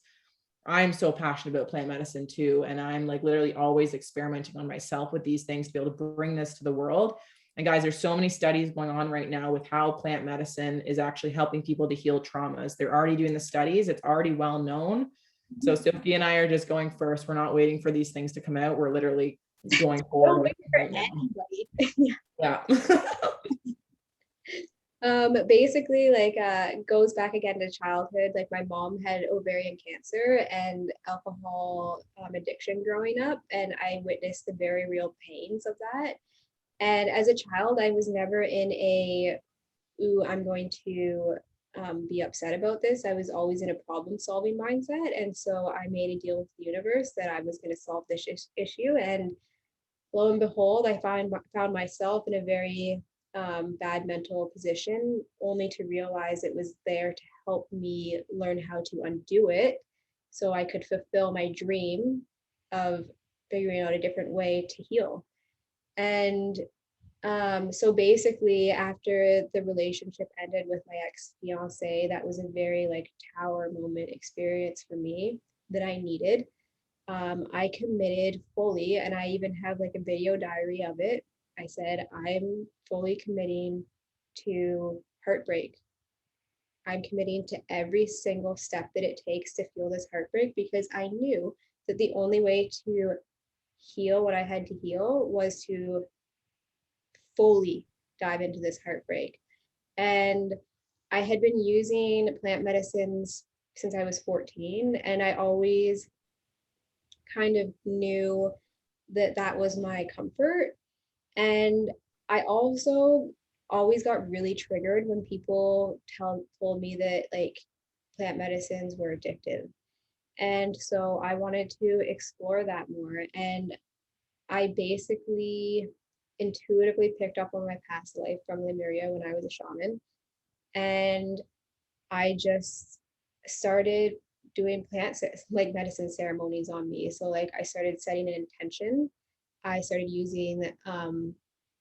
I'm so passionate about plant medicine too. And I'm like literally always experimenting on myself with these things to be able to bring this to the world. And guys, there's so many studies going on right now with how plant medicine is actually helping people to heal traumas. They're already doing the studies. It's already well known. So Sophie and I are just going first. We're not waiting for these things to come out. We're literally going forward with it right now. Yeah. Basically like goes back again to childhood. Like my mom had ovarian cancer and alcohol addiction growing up, and I witnessed the very real pains of that. And as a child, I was never in a, ooh, I'm going to be upset about this. I was always in a problem solving mindset. And so I made a deal with the universe that I was going to solve this issue. And lo and behold, I found myself in a very bad mental position, only to realize it was there to help me learn how to undo it so I could fulfill my dream of figuring out a different way to heal. And so basically, after the relationship ended with my ex-fiance, that was a very like tower moment experience for me that I needed. I committed fully, and I even have like a video diary of it. I said, I'm fully committing to heartbreak. I'm committing to every single step that it takes to feel this heartbreak, because I knew that the only way to heal what I had to heal was to fully dive into this heartbreak. And I had been using plant medicines since I was 14, and I always kind of knew that that was my comfort. And I also always got really triggered when people told me that like plant medicines were addictive. And so I wanted to explore that more. And I basically intuitively picked up on my past life from Lemuria when I was a shaman. And I just started doing like medicine ceremonies on me. So like I started setting an intention. I started using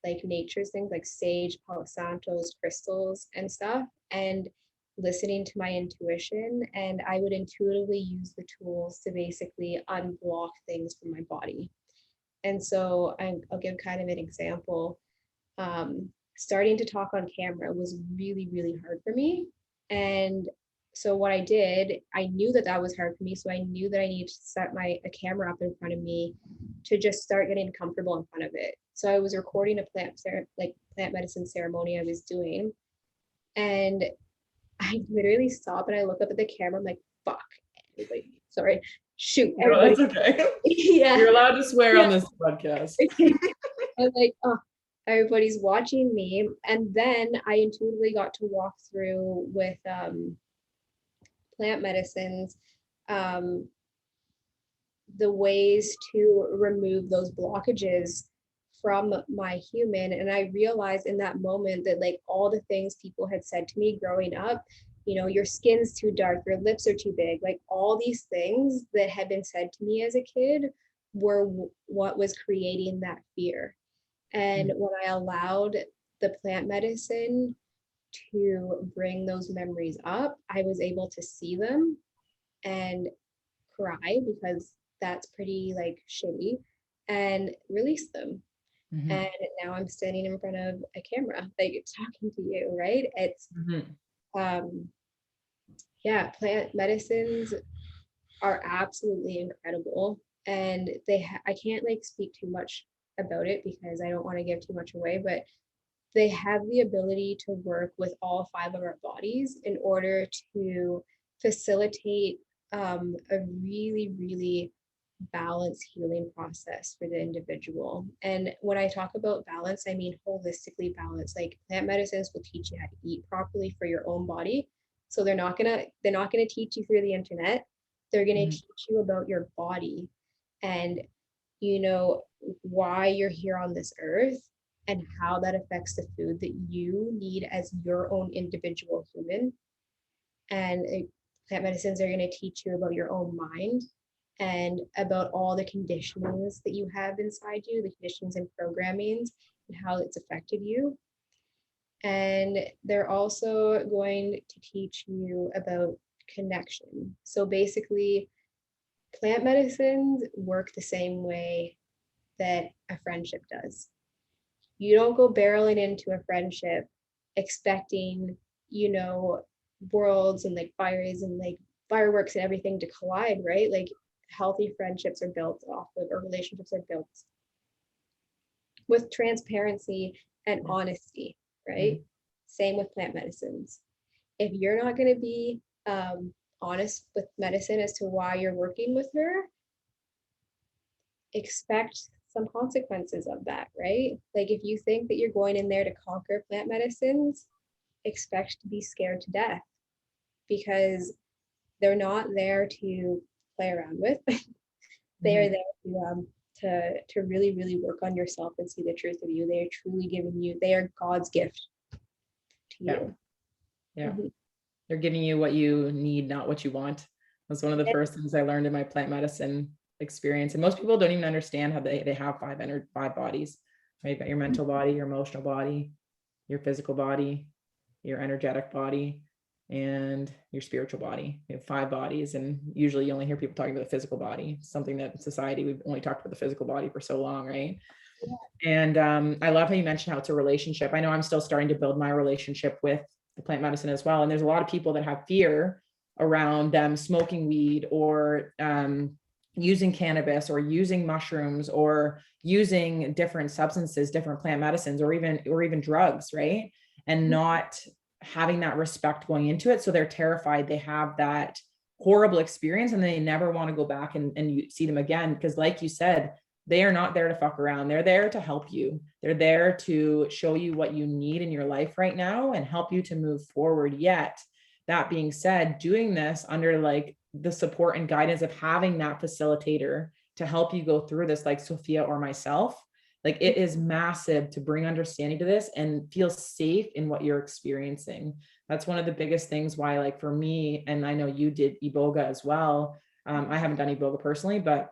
like nature's things like sage, palo santos, crystals, and stuff, and listening to my intuition. And I would intuitively use the tools to basically unblock things from my body. And so I'll give kind of an example. Starting to talk on camera was really, really hard for me. And so what I did, I knew that that was hard for me. So I knew that I needed to set a camera up in front of me to just start getting comfortable in front of it. So I was recording a plant medicine ceremony I was doing. And I literally stop and I look up at the camera. I'm like, fuck. Everybody, sorry. Shoot. No, Everybody. that's okay. Yeah. You're allowed to swear Yeah. on this podcast. I'm like, oh, everybody's watching me. And then I intuitively got to walk through with plant medicines, um, the ways to remove those blockages from my human. And I realized in that moment that like all the things people had said to me growing up, you know, your skin's too dark, your lips are too big, like all these things that had been said to me as a kid were what was creating that fear. And when I allowed the plant medicine to bring those memories up, I was able to see them and cry, because that's pretty like shitty, and release them. Mm-hmm. And now I'm standing in front of a camera, like talking to you, right? It's yeah, plant medicines are absolutely incredible, and I can't like speak too much about it because I don't want to give too much away, but they have the ability to work with all 5 of our bodies in order to facilitate a really, really balanced healing process for the individual. And when I talk about balance, I mean holistically balanced. Like plant medicines will teach you how to eat properly for your own body. So they're not gonna teach you through the internet. They're gonna teach you about your body and why you're here on this earth and how that affects the food that you need as your own individual human. And plant medicines are going to teach you about your own mind and about all the conditionings that you have inside you, the conditionings and programmings, and how it's affected you. And they're also going to teach you about connection. So basically, plant medicines work the same way that a friendship does. You don't go barreling into a friendship expecting, worlds and like fires and like fireworks and everything to collide, right? Like healthy friendships are built off of, or relationships are built with transparency and honesty, right? Same with plant medicines. If you're not going to be honest with medicine as to why you're working with her, expect some consequences of that, right? Like if you think that you're going in there to conquer plant medicines, expect to be scared to death because they're not there to play around with. They are there to really, really work on yourself and see the truth of you. They are truly giving you, they are God's gift to you. Yeah. They're giving you what you need, not what you want. That's one of the first things I learned in my plant medicine experience. And most people don't even understand how they have 5 bodies, right? You've got your mental body, your emotional body, your physical body, your energetic body, and your spiritual body. You have 5 bodies. And usually you only hear people talking about the physical body, something that in society, we've only talked about the physical body for so long, right? Yeah. And I love how you mentioned how it's a relationship. I know I'm still starting to build my relationship with the plant medicine as well. And there's a lot of people that have fear around them smoking weed or using cannabis or using mushrooms or using different substances, different plant medicines, or even drugs, right? And not having that respect going into it. So they're terrified. They have that horrible experience and they never want to go back and you see them again. Because like you said, they are not there to fuck around. They're there to help you. They're there to show you what you need in your life right now and help you to move forward. Yet, that being said, doing this under like the support and guidance of having that facilitator to help you go through this, like Sophia or myself, like it is massive to bring understanding to this and feel safe in what you're experiencing. That's one of the biggest things why, like for me, and I know you did Iboga as well. I haven't done Iboga personally, but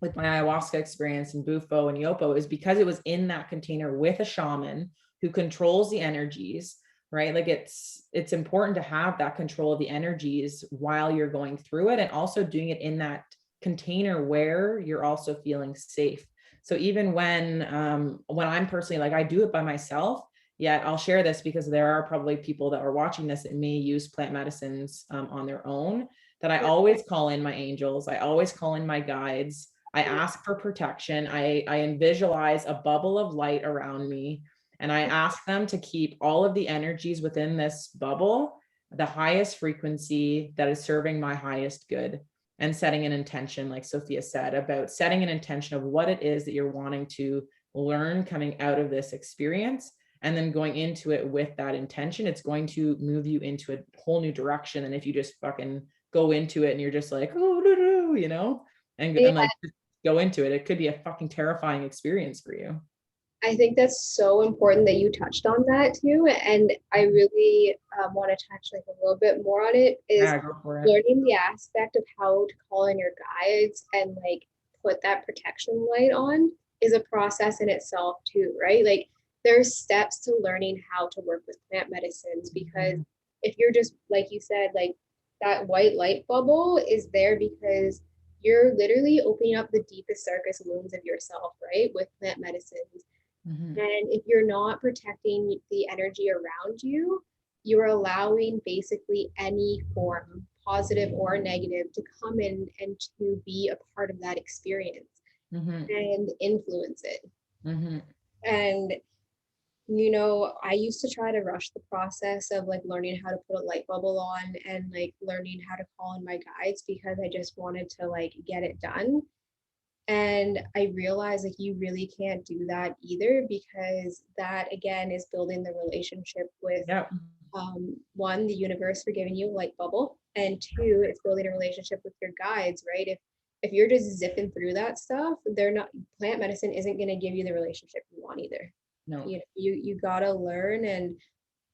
with my ayahuasca experience and Bufo and Jopo is because it was in that container with a shaman who controls the energies, right? Like it's important to have that control of the energies while you're going through it and also doing it in that container where you're also feeling safe. So even when I'm personally, like I do it by myself, yet I'll share this because there are probably people that are watching this that may use plant medicines on their own, that I always call in my angels. I always call in my guides. I ask for protection. I visualize a bubble of light around me, and I ask them to keep all of the energies within this bubble, the highest frequency that is serving my highest good, and setting an intention, like Sophia said, about setting an intention of what it is that you're wanting to learn coming out of this experience. And then going into it with that intention, it's going to move you into a whole new direction. And if you just fucking go into it and you're just like, oh, you know, and like go into it, it could be a fucking terrifying experience for you. I think that's so important that you touched on that too. And I really want to touch like a little bit more on it is learning the aspect of how to call in your guides and like put that protection light on is a process in itself too, right? Like there's steps to learning how to work with plant medicines because if you're just, like you said, like that white light bubble is there because you're literally opening up the deepest, darkest wounds of yourself, right? With plant medicines. And if you're not protecting the energy around you, you're allowing basically any form, positive or negative, to come in and to be a part of that experience and influence it. And I used to try to rush the process of like learning how to put a light bubble on and like learning how to call in my guides because I just wanted to like get it done. And I realized like you really can't do that either because that again is building the relationship with Yeah. one, the universe for giving you a light bubble, and two, it's building a relationship with your guides, right? If you're just zipping through that stuff, they're not plant medicine isn't going to give you the relationship you want either. No. You gotta learn and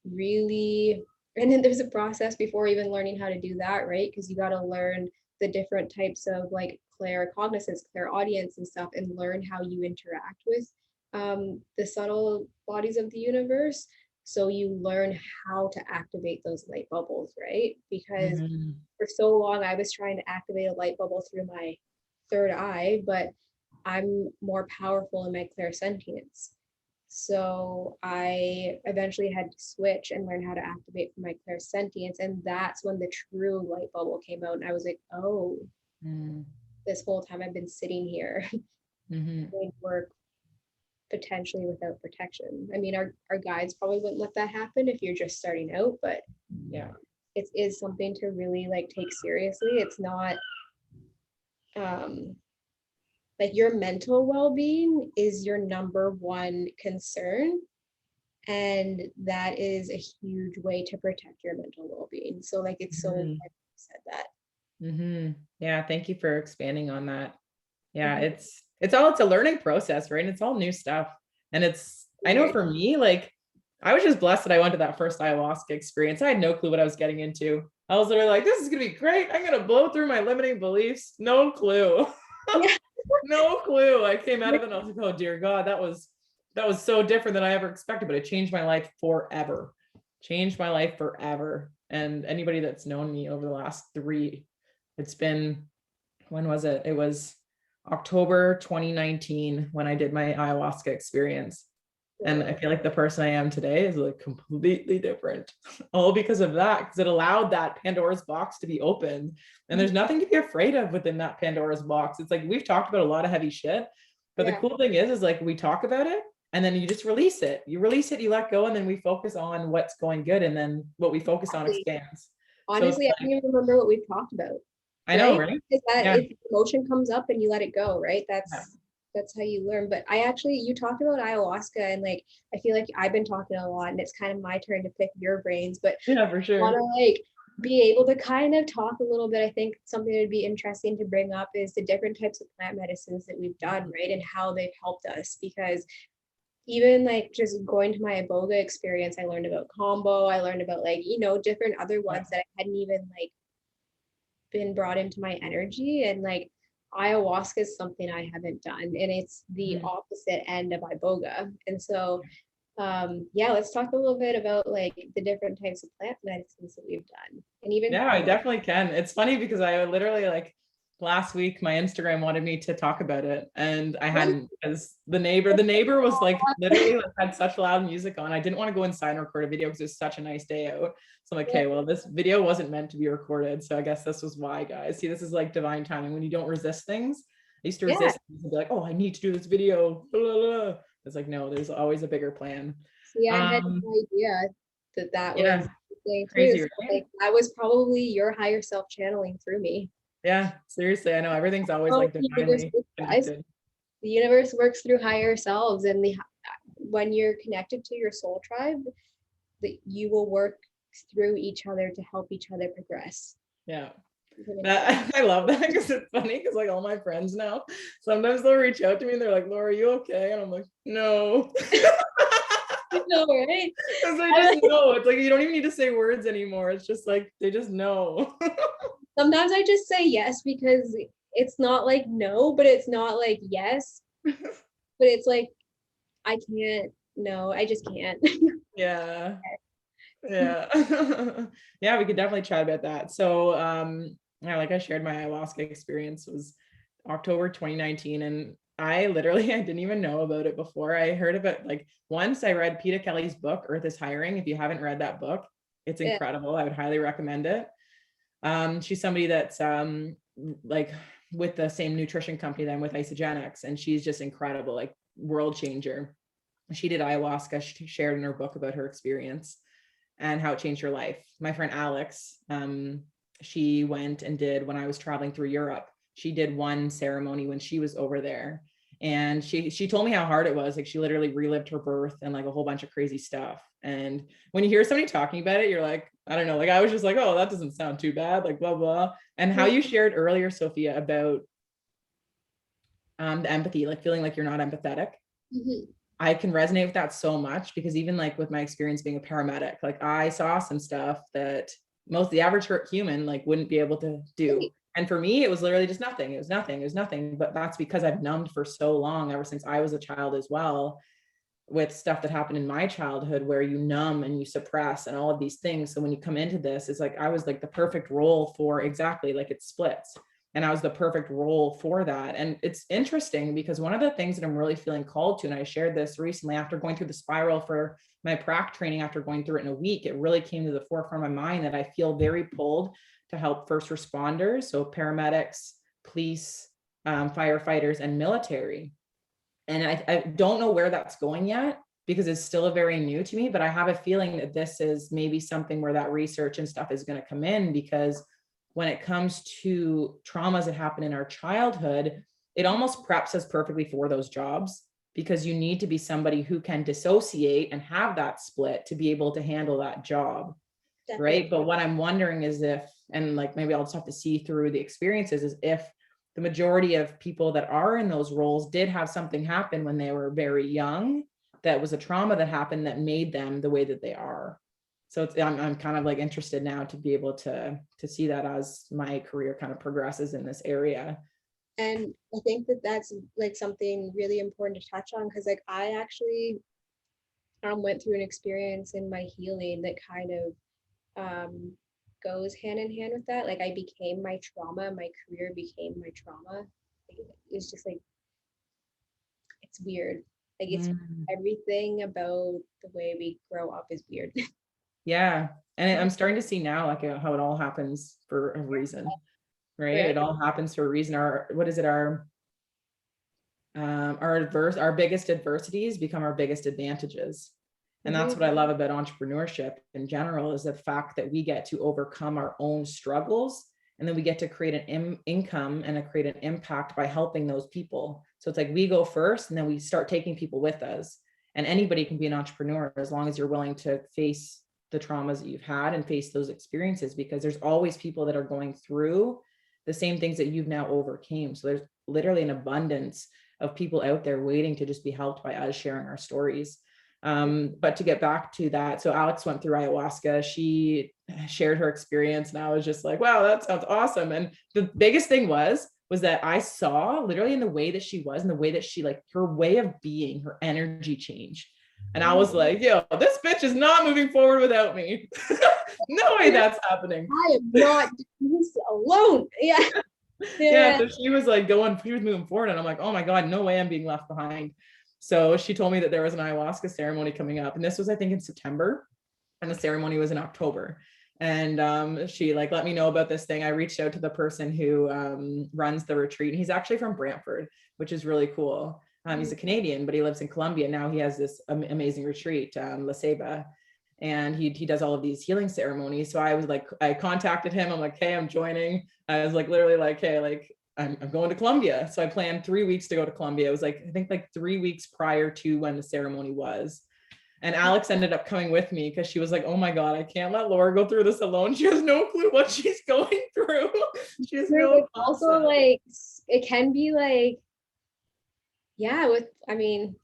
really, and then there's a process before even learning how to do that, right? Because you gotta learn the different types of like claircognizance, clairaudience and stuff, and learn how you interact with the subtle bodies of the universe. So you learn how to activate those light bubbles, right? Because Mm-hmm. for so long I was trying to activate a light bubble through my third eye, but I'm more powerful in my clairsentience. So I eventually had to switch and learn how to activate for my clairsentience. And that's when the true light bubble came out. And I was like, oh, Mm-hmm. this whole time I've been sitting here doing work potentially without protection. I mean, our guides probably wouldn't let that happen if you're just starting out, but Yeah. it is something to really like take seriously. It's not um like your mental well-being is your number one concern, and that is a huge way to protect your mental well-being. So like it's so Mm-hmm. important you said that. Mm-hmm. Yeah. Thank you for expanding on that. Yeah. Mhm. It's a learning process, right? And it's all new stuff. And I know for me, like, I was just blessed that I went to that first ayahuasca experience. I had no clue what I was getting into. I was literally like, this is going to be great. I'm going to blow through my limiting beliefs. No clue. Yeah. No clue. I came out of it and I was like, oh dear God, that was so different than I ever expected, but it changed my life forever. Changed my life forever. And anybody that's known me over the last it's been, when was it? It was October 2019 when I did my ayahuasca experience. And I feel like the person I am today is like completely different, all because of that, because it allowed that Pandora's box to be opened. And there's nothing to be afraid of within that Pandora's box. It's like we've talked about a lot of heavy shit, but the Yeah. cool thing is like we talk about it and then you just release it. You release it, you let go, and then we focus on what's going good. And then what we focus on Exactly. expands. So it's Honestly, I don't like, even remember what we've talked about, I know, right? right? Is that Yeah. if emotion comes up and you let it go, right? Yeah. That's how you learn. But I actually, you talked about ayahuasca, and like I feel like I've been talking a lot, and it's kind of my turn to pick your brains. But Yeah, for want sure. to like be able to kind of talk a little bit. I think something that would be interesting to bring up is the different types of plant medicines that we've done, right? And how they've helped us. Because even like just going to my iboga experience, I learned about Kambo, I learned about like, different other Yeah. ones that I hadn't even like been brought into my energy. And like ayahuasca is something I haven't done, and it's the Mhm. opposite end of iboga. And so yeah, let's talk a little bit about like the different types of plant medicines that we've done, and even Yeah, I definitely can. It's funny because I literally like last week my Instagram wanted me to talk about it and I hadn't, because the neighbor was like literally like had such loud music on. I didn't want to go inside and record a video because it was such a nice day out. So I'm like, okay, well, this video wasn't meant to be recorded. So I guess this was why, guys. See, this is like divine timing when you don't resist things. I used to yeah. resist things and be like, oh, I need to do this video. Blah, blah, blah. It's like, no, there's always a bigger plan. See, I had Um, no idea that was yeah, the thing too. crazy, So, right? like that was probably your higher self channeling through me. Yeah, seriously, I know everything's always Oh, like the universe divinely works, guys. connected. The universe works through higher selves, and when you're connected to your soul tribe, that you will work through each other to help each other progress. Yeah. Even in I love that because it's funny because like all my friends now, sometimes they'll reach out to me and they're like, Laura, are you okay? And I'm like, no. no, right? Because they just know. It's like you don't even need to say words anymore. It's just like they just know. Sometimes I just say yes because it's not like no, but it's not like yes, but it's like I can't. No, I just can't. Yeah. Yeah. Yeah, we could definitely chat about that. So yeah, like I shared, my ayahuasca experience was October 2019, and I didn't even know about it before. I heard about, like, once I read Peter Kelly's book Earth is Hiring. If you haven't read that book, it's Yeah. incredible. I would highly recommend it. She's somebody that's like with the same nutrition company that I'm with, Isogenics, and she's just incredible, like world changer. She did ayahuasca. She shared in her book about her experience and how it changed her life. My friend Alex, she went and did, when I was traveling through Europe, she did one ceremony when she was over there. And she told me how hard it was. Like, she literally relived her birth and like a whole bunch of crazy stuff. And when you hear somebody talking about it, you're like, I don't know, like I was just like, oh, that doesn't sound too bad, like blah, blah. And how you shared earlier, Sophia, about the empathy, like feeling like you're not empathetic. Mm-hmm. I can resonate with that so much, because even like with my experience being a paramedic, like I saw some stuff that most the average human like wouldn't be able to do. And for me, it was literally just nothing. It was nothing. But that's because I've numbed for so long, ever since I was a child as well, with stuff that happened in my childhood, where you numb and you suppress and all of these things. So when you come into this, it's like I was like the perfect role for, exactly, like it splits. And I was the perfect role for that. And it's interesting because one of the things that I'm really feeling called to, and I shared this recently after going through the spiral for my prac training, after going through it in a week, it really came to the forefront of my mind that I feel very pulled to help first responders. So paramedics, police, firefighters, and military. And I don't know where that's going yet, because it's still very new to me, but I have a feeling that this is maybe something where that research and stuff is going to come in, because when it comes to traumas that happen in our childhood, it almost preps us perfectly for those jobs, because you need to be somebody who can dissociate and have that split to be able to handle that job. Definitely. Right. But what I'm wondering is if, and like maybe I'll just have to see through the experiences, is if the majority of people that are in those roles did have something happen when they were very young, that was a trauma that happened that made them the way that they are. So it's, I'm kind of like interested now to be able to see that as my career kind of progresses in this area. And I think that that's like something really important to touch on, because like I actually went through an experience in my healing that kind of goes hand in hand with that. Like I became my trauma, my career became my trauma. It's just like, it's weird. Like it's everything about the way we grow up is weird. Yeah. And I'm starting to see now like how it all happens for a reason, right? It all happens for a reason. Our biggest adversities become our biggest advantages. And that's what I love about entrepreneurship in general, is the fact that we get to overcome our own struggles, and then we get to create an income and create an impact by helping those people. So it's like we go first, and then we start taking people with us. And anybody can be an entrepreneur as long as you're willing to face the traumas that you've had and face those experiences, because there's always people that are going through the same things that you've now overcame. So there's literally an abundance of people out there waiting to just be helped by us sharing our stories. But to get back to that, so Alex went through ayahuasca. She shared her experience, and I was just like, wow, that sounds awesome. And the biggest thing was that I saw literally in the way that she was, and the way that she, like, her way of being, her energy changed. And I was like, yo, this bitch is not moving forward without me. No way that's happening. I am not doing this alone. Yeah. Yeah. So she was like she was moving forward, and I'm like, oh my God, no way I'm being left behind. So she told me that there was an ayahuasca ceremony coming up, and this was, I think, in September, and the ceremony was in October. And she like let me know about this thing. I reached out to the person who runs the retreat, and he's actually from Brantford, which is really cool. He's a Canadian, but he lives in Colombia now. He has this amazing retreat, La Ceiba, and he does all of these healing ceremonies. So I was like, I contacted him. I'm like, hey, I'm joining. I was like, literally like, hey, like I'm going to Colombia. So I planned 3 weeks to go to Colombia. It was like, I think like 3 weeks prior to when the ceremony was. And Alex ended up coming with me because she was like, oh my God, I can't let Laura go through this alone. She has no clue what she's going through. She has no also like, it can be like, yeah,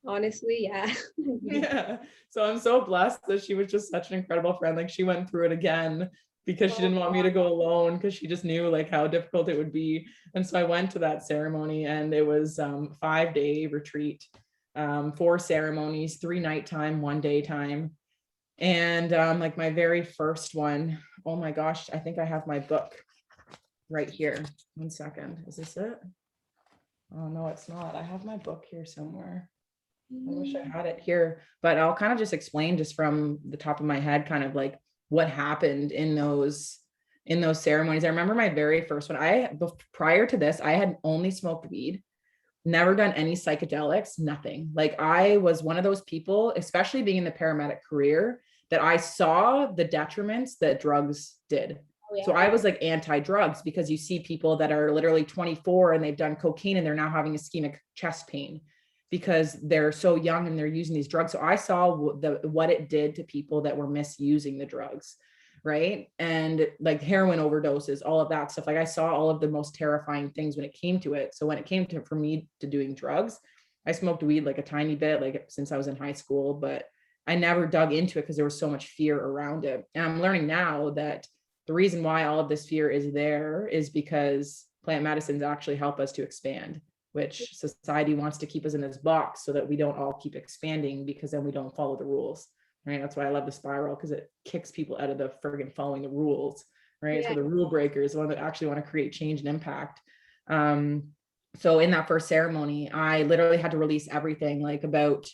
honestly, yeah. Yeah. So I'm so blessed that she was just such an incredible friend. Like, she went through it again because she didn't want me to go alone, because she just knew like how difficult it would be. And so I went to that ceremony, and it was 5-day retreat, 4 ceremonies, 3 nighttime, 1 daytime. And like my very first one, oh my gosh, I think I have my book right here. 1 second. Is this it? Oh no, it's not. I have my book here somewhere. I wish I had it here, but I'll kind of just explain just from the top of my head, kind of like what happened in those ceremonies. I remember my very first one. Prior to this, I had only smoked weed. never done any psychedelics, nothing. Like I was one of those people, especially being in the paramedic career, that I saw the detriments that drugs did. Oh, yeah. So I was like anti-drugs, because you see people that are literally 24 and they've done cocaine and they're now having ischemic chest pain because they're so young and they're using these drugs. So I saw what it did to people that were misusing the drugs, right? And like heroin overdoses, all of that stuff. Like I saw all of the most terrifying things when it came to it. So when it came to for me to doing drugs, I smoked weed like a tiny bit, like since I was in high school, but I never dug into it because there was so much fear around it. And I'm learning now that the reason why all of this fear is there is because plant medicines actually help us to expand, which society wants to keep us in this box so that we don't all keep expanding, because then we don't follow the rules. Right. That's why I love the spiral, because it kicks people out of the friggin' following the rules. Right. It's for the rule breakers, the one that actually want to create change and impact. So in that first ceremony, I literally had to release everything like about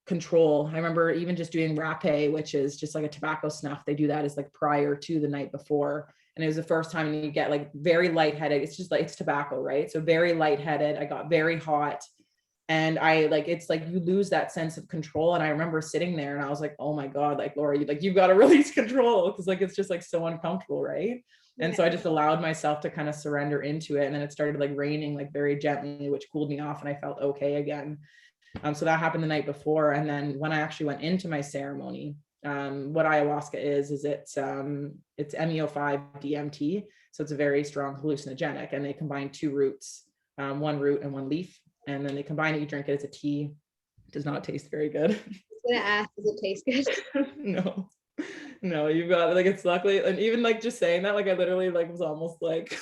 control. I remember even just doing rapé, which is just like a tobacco snuff. They do that as like prior to the night before. And it was the first time you get like very lightheaded. It's just like, it's tobacco, right? So very lightheaded. I got very hot. And I like, it's like you lose that sense of control. And I remember sitting there and I was like, oh my God, like Laura, you've got to release control, because like it's just like so uncomfortable, right? And so I just allowed myself to kind of surrender into it. And then it started like raining like very gently, which cooled me off and I felt okay again. So that happened the night before. And then when I actually went into my ceremony, what ayahuasca is it's MEO5 DMT. So it's a very strong hallucinogenic, and they combine two roots, one root and one leaf. And then they combine it, you drink it, it's a tea. It does not taste very good. I was gonna ask, does it taste good? No, you've got like, it's luckily, and even like just saying that, like I literally like was almost like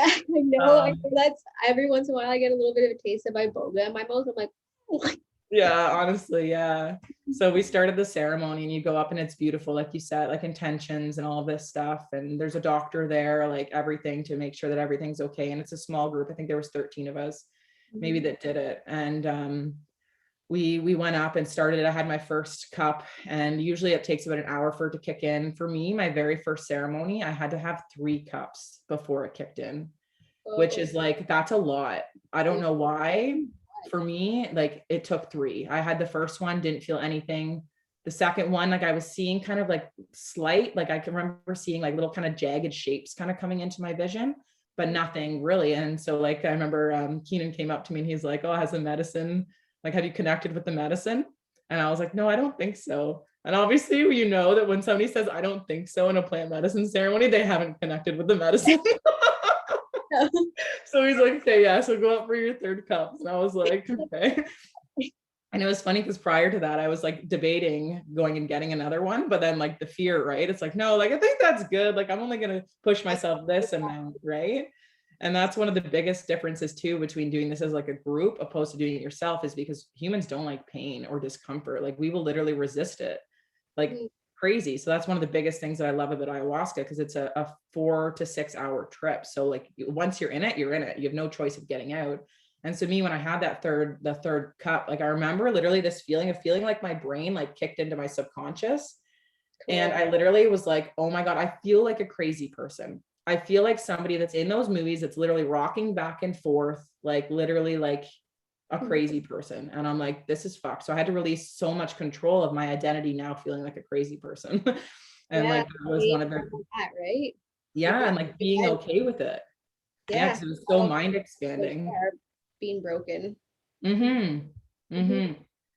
I know that's every once in a while I get a little bit of a taste of iboga in my mouth. I'm like, oh. Yeah, honestly, yeah. So we started the ceremony and you go up and it's beautiful, like you said, like intentions and all this stuff. And there's a doctor there, like everything, to make sure that everything's okay. And it's a small group. I think there was 13 of us maybe that did it. And we went up and started. I had my first cup, and usually it takes about an hour for it to kick in. For me, my very first ceremony, I had to have 3 cups before it kicked in, which is like, that's a lot. I don't know why. For me, like it took 3. I had the first one, didn't feel anything. The second one, like I was seeing kind of like slight, like I can remember seeing like little kind of jagged shapes kind of coming into my vision, but nothing really. And so like, I remember Keenan came up to me and he's like, oh, has the medicine, like, have you connected with the medicine? And I was like, no, I don't think so. And obviously, you know that when somebody says, I don't think so in a plant medicine ceremony, they haven't connected with the medicine. So he's like, okay, yeah, so go up for your 3rd cup. And I was like, okay. And it was funny because prior to that, I was like debating going and getting another one, but then like the fear, right? It's like, no, like, I think that's good. Like, I'm only going to push myself this amount, right? And that's one of the biggest differences too, between doing this as like a group opposed to doing it yourself, is because humans don't like pain or discomfort. Like we will literally resist it like crazy. So that's one of the biggest things that I love about ayahuasca, because it's a 4 to 6 hour trip. So like once you're in it, you're in it. You have no choice of getting out. And so me, when I had the third cup, like I remember literally this feeling like my brain like kicked into my subconscious. Cool. And I literally was like, oh my God, I feel like a crazy person. I feel like somebody that's in those movies that's literally rocking back and forth, like literally like a crazy person. And I'm like, this is fucked. So I had to release so much control of my identity, now feeling like a crazy person. And like that was one of the right. Yeah, and like being okay with it. Yeah, because it was so mind expanding. Being broken.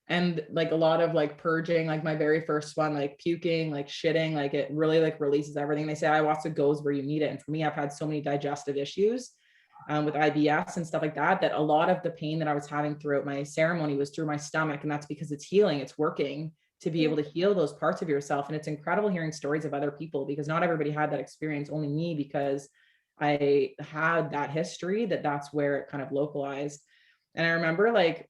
And like a lot of like purging, like my very first one, like puking, like shitting, like it really like releases everything. They say ayahuasca goes where you need it. And for me, I've had so many digestive issues with IBS and stuff like that, that a lot of the pain that I was having throughout my ceremony was through my stomach. And that's because it's healing, it's working to be able to heal those parts of yourself. And it's incredible hearing stories of other people, because not everybody had that experience, only me, because I had that history that's where it kind of localized. And I remember like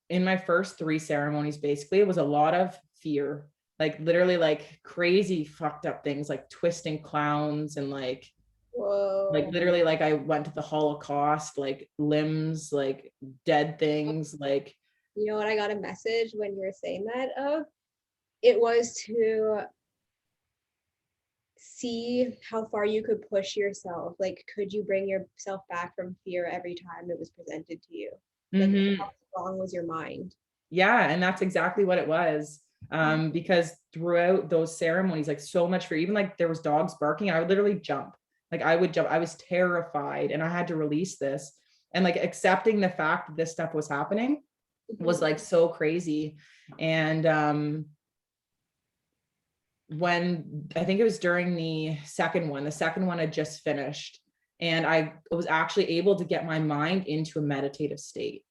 in my first 3 ceremonies, basically it was a lot of fear, like literally like crazy fucked up things, like twisting clowns and like, whoa, like literally like I went to the Holocaust, like limbs, like dead things, like, you know what, I got a message when you were saying that of, it was to see how far you could push yourself. Like, could you bring yourself back from fear every time it was presented to you? Like, how strong was your mind? Yeah, and that's exactly what it was. Because throughout those ceremonies, like so much for even like there was dogs barking, I would literally jump. Like I would jump. I was terrified and I had to release this. And like accepting the fact that this stuff was happening was like so crazy. And when I think it was during the second one had just finished, and I was actually able to get my mind into a meditative state.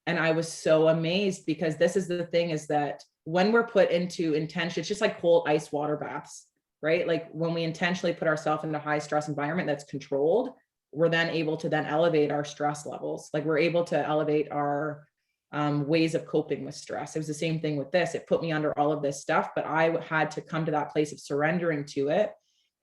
And I was so amazed, because this is the thing, is that when we're put into intention, it's just like cold ice water baths, right? Like when we intentionally put ourselves in a high stress environment that's controlled, we're then able to then elevate our stress levels. Like we're able to elevate our ways of coping with stress. It was the same thing with this. It put me under all of this stuff, but I had to come to that place of surrendering to it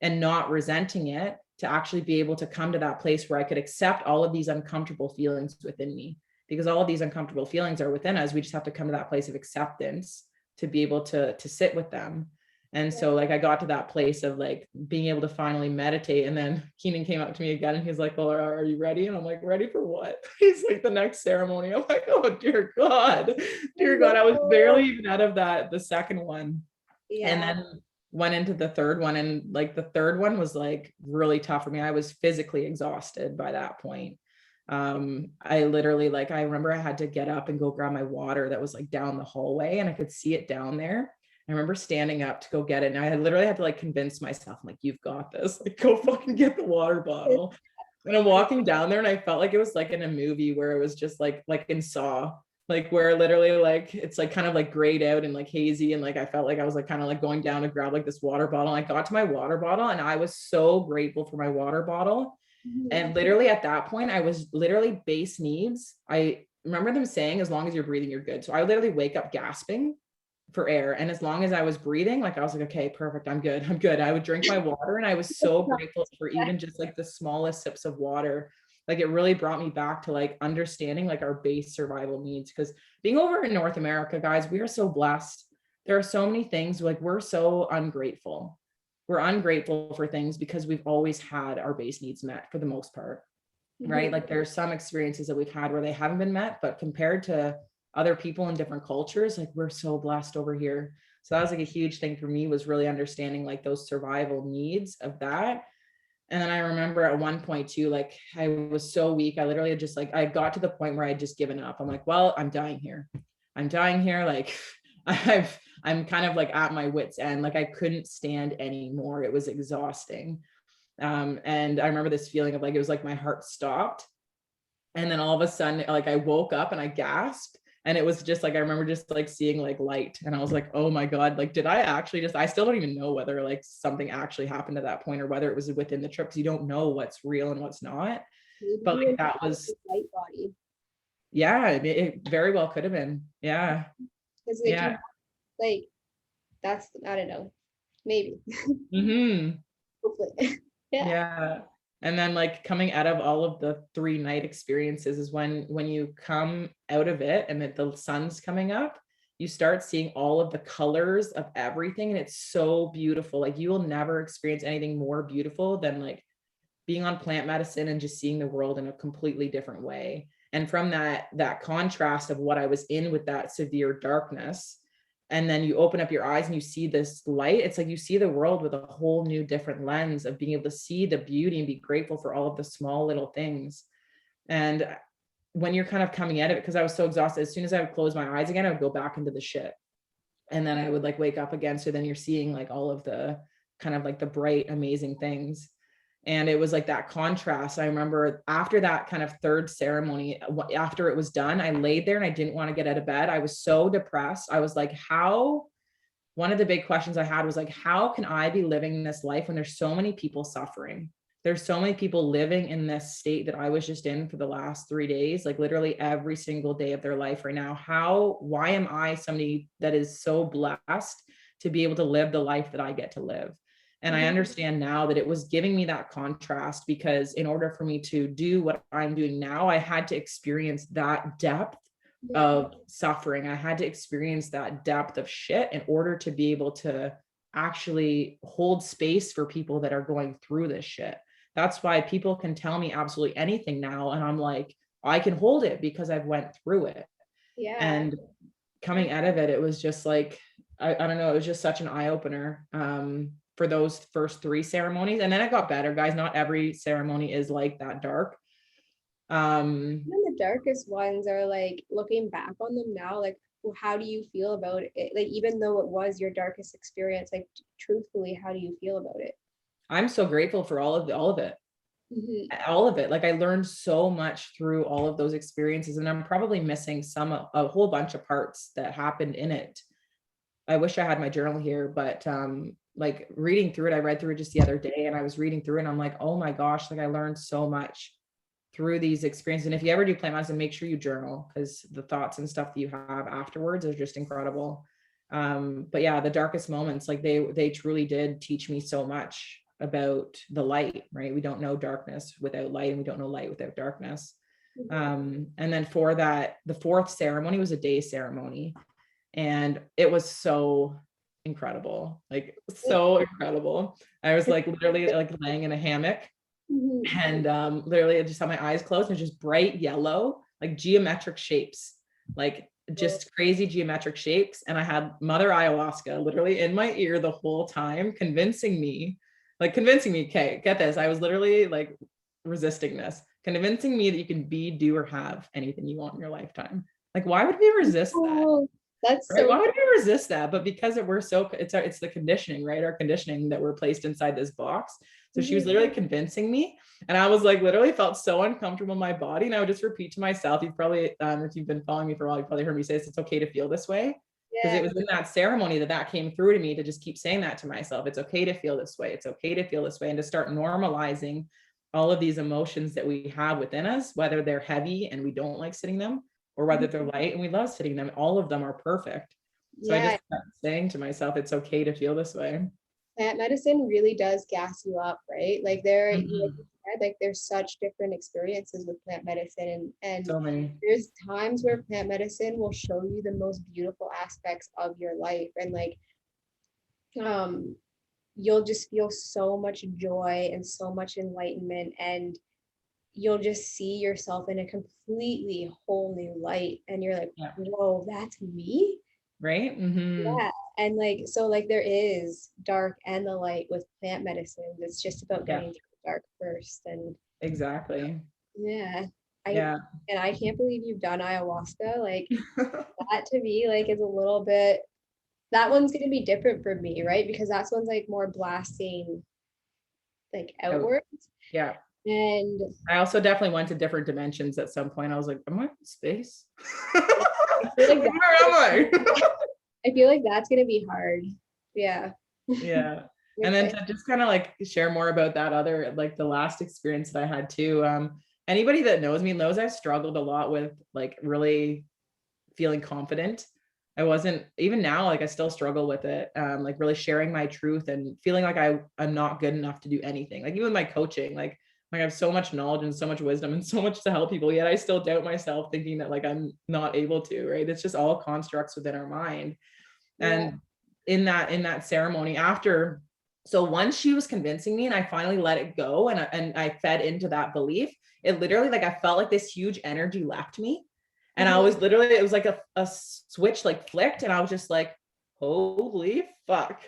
and not resenting it, to actually be able to come to that place where I could accept all of these uncomfortable feelings within me, because all of these uncomfortable feelings are within us. We just have to come to that place of acceptance to be able to sit with them. And so like I got to that place of like being able to finally meditate. And then Keenan came up to me again and he's like, well, are you ready? And I'm like, ready for what? He's like, the next ceremony. I'm like, oh dear God, dear God. I was barely even out of the second one. And then went into the third one. And like the third one was like really tough for me. I was physically exhausted by that point. I literally, like, I remember I had to get up and go grab my water that was like down the hallway, and I could see it down there. I remember standing up to go get it, and I literally had to like convince myself, I'm like, you've got this, like go fucking get the water bottle. And I'm walking down there, and I felt like it was like in a movie where it was just like in Saw, like where literally like it's like kind of like grayed out and like hazy, and like I felt like I was like kind of like going down to grab like this water bottle. And I got to my water bottle, and I was so grateful for my water bottle. And literally at that point, I was literally base needs. I remember them saying, as long as you're breathing, you're good. So I literally wake up gasping for air. And as long as I was breathing, like I was like, okay, perfect. I'm good. I'm good. I would drink my water. And I was so grateful for even just like the smallest sips of water. Like it really brought me back to like understanding like our base survival needs. Because being over in North America, guys, we are so blessed. There are so many things, like we're so ungrateful. We're ungrateful for things because we've always had our base needs met for the most part, right? Like there's some experiences that we've had where they haven't been met, but compared to other people in different cultures, like we're so blessed over here. So that was like a huge thing for me, was really understanding like those survival needs of that. And then I remember at one point too, like I was so weak. I literally just like, I got to the point where I'd just given up. I'm like, well, I'm dying here. I'm dying here. Like I'm kind of like at my wit's end. Like I couldn't stand anymore. It was exhausting. And I remember this feeling of like, it was like my heart stopped. And then all of a sudden, like I woke up and I gasped. And it was just like, I remember just like seeing like light. And I was like, oh my God, like, did I actually just, I still don't even know whether like something actually happened at that point or whether it was within the trip, because you don't know what's real and what's not. But like that was, light body. Yeah, it very well could have been. Yeah. Because like, like that's, I don't know, maybe. Hopefully. Yeah. And then like coming out of all of the 3-night experiences is when you come out of it and that the sun's coming up, you start seeing all of the colors of everything. And it's so beautiful. Like you will never experience anything more beautiful than like being on plant medicine and just seeing the world in a completely different way. And from that contrast of what I was in with that severe darkness, and then you open up your eyes and you see this light, it's like you see the world with a whole new different lens of being able to see the beauty and be grateful for all of the small little things. And when you're kind of coming at it, because I was so exhausted, as soon as I would close my eyes again, I would go back into the shit. And then I would like wake up again. So then you're seeing like all of the kind of like the bright, amazing things. And it was like that contrast. I remember after that kind of third ceremony, after it was done, I laid there and I didn't want to get out of bed. I was so depressed. I was like, one of the big questions I had was like, how can I be living this life when there's so many people suffering? There's so many people living in this state that I was just in for the last 3 days, like literally every single day of their life right now. Why am I somebody that is so blessed to be able to live the life that I get to live? And I understand now that it was giving me that contrast, because in order for me to do what I'm doing now, I had to experience that depth of suffering. I had to experience that depth of shit in order to be able to actually hold space for people that are going through this shit. That's why people can tell me absolutely anything now. And I'm like, I can hold it because I've went through it. Yeah. And coming out of it, it was just like, I don't know, it was just such an eye opener for those first 3 ceremonies. And then it got better, guys. Not every ceremony is like that dark. Even the darkest ones are like, looking back on them now, like, how do you feel about it? Like, even though it was your darkest experience, like, truthfully, how do you feel about it? I'm so grateful for all of it. All of it. Like, I learned so much through all of those experiences, and I'm probably missing a whole bunch of parts that happened in it. I wish I had my journal here, but like reading through it, I read through it just the other day, and I was reading through it and I'm like, oh my gosh, like I learned so much through these experiences. And if you ever do plant medicine, make sure you journal, because the thoughts and stuff that you have afterwards are just incredible. But yeah, the darkest moments, like they truly did teach me so much about the light, right? We don't know darkness without light, and we don't know light without darkness. And then for that, the 4th ceremony was a day ceremony, and it was so incredible, like so incredible. I was like literally like laying in a hammock, and literally I just had my eyes closed, and just bright yellow, like geometric shapes, like just crazy geometric shapes. And I had Mother Ayahuasca literally in my ear the whole time, convincing me, okay, get this, I was literally like resisting this, convincing me that you can be, do, or have anything you want in your lifetime. Like, why would we resist that? That's right? so Why would we resist that? But because it's the conditioning, right? Our conditioning that we're placed inside this box. So she was literally convincing me, and I was like, literally felt so uncomfortable in my body. And I would just repeat to myself, you've probably, if you've been following me for a while, you've probably heard me say this, it's okay to feel this way. Because it was in that ceremony that came through to me, to just keep saying that to myself. It's okay to feel this way. It's okay to feel this way. And to start normalizing all of these emotions that we have within us, whether they're heavy and we don't like sitting them, or whether they're light and we love sitting them. All of them are perfect. So I just kept saying to myself, it's okay to feel this way. Plant medicine really does gas you up, right? Like like there's such different experiences with plant medicine, and So many. there's times where plant medicine will show you the most beautiful aspects of your life, and like you'll just feel so much joy and so much enlightenment, and you'll just see yourself in a completely whole new light, and you're like, whoa, that's me, right? Yeah. And like, so like there is dark and the light with plant medicines. It's just about getting through the dark first. And exactly. And I can't believe you've done ayahuasca. Like that to me, like, is a little bit, that one's going to be different for me, right? Because that one's like more blasting like outwards. Yeah. And I also definitely went to different dimensions at some point. I was like, am I in space? Where am I? I feel like that's going to be hard. Yeah. And then to just kind of like share more about that other, like the last experience that I had too. Anybody that knows me knows I've struggled a lot with like really feeling confident. I wasn't, even now, like I still struggle with it. Like really sharing my truth and feeling like I'm not good enough to do anything. Like even my coaching, like I have so much knowledge and so much wisdom and so much to help people, yet I still doubt myself, thinking that like I'm not able to, right? It's just all constructs within our mind. And in that ceremony after, so once she was convincing me and I finally let it go, and I fed into that belief, it literally, like I felt like this huge energy left me. And I was literally, it was like a switch like flicked, and I was just like, holy fuck,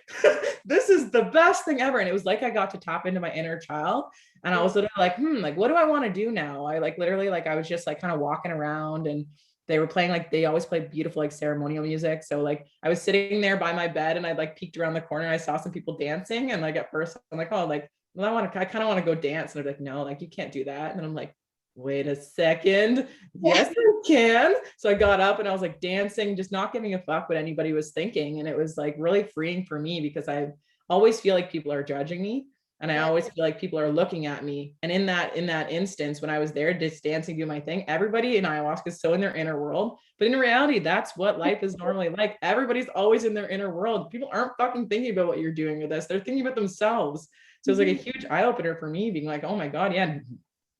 this is the best thing ever. And it was like I got to tap into my inner child, and I was literally like, like what do I want to do now? I like literally, like I was just like kind of walking around, and they were playing, like they always play beautiful like ceremonial music. So like I was sitting there by my bed, and I like peeked around the corner and I saw some people dancing, and like at first I'm like, oh, like, well, I kind of want to go dance, and they're like, no, like you can't do that. And then I'm like, wait a second, yes I can. So I got up and I was like dancing, just not giving a fuck what anybody was thinking. And it was like really freeing for me, because I always feel like people are judging me, and I always feel like people are looking at me. And in that instance, when I was there just dancing, doing my thing, everybody in ayahuasca is so in their inner world, but in reality, that's what life is normally like. Everybody's always in their inner world. People aren't fucking thinking about what you're doing with this, they're thinking about themselves. So it's like a huge eye-opener for me, being like, oh my God, yeah,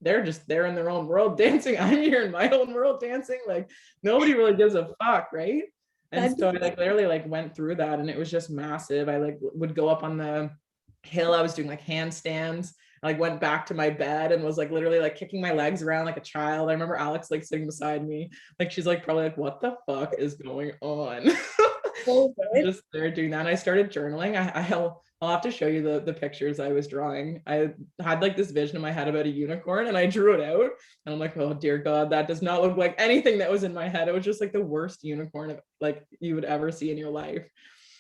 they're in their own world dancing, I'm here in my own world dancing. Like nobody really gives a fuck, right? And so I like literally like went through that, and it was just massive. I like would go up on the hill. I was doing like handstands. I like went back to my bed and was like literally like kicking my legs around like a child. I remember Alex like sitting beside me. Like she's like probably like, what the fuck is going on? So I'm good. just there doing that. And I started journaling. I'll have to show you the pictures I was drawing. I had like this vision in my head about a unicorn, and I drew it out. And I'm like, oh dear God, that does not look like anything that was in my head. It was just like the worst unicorn like you would ever see in your life.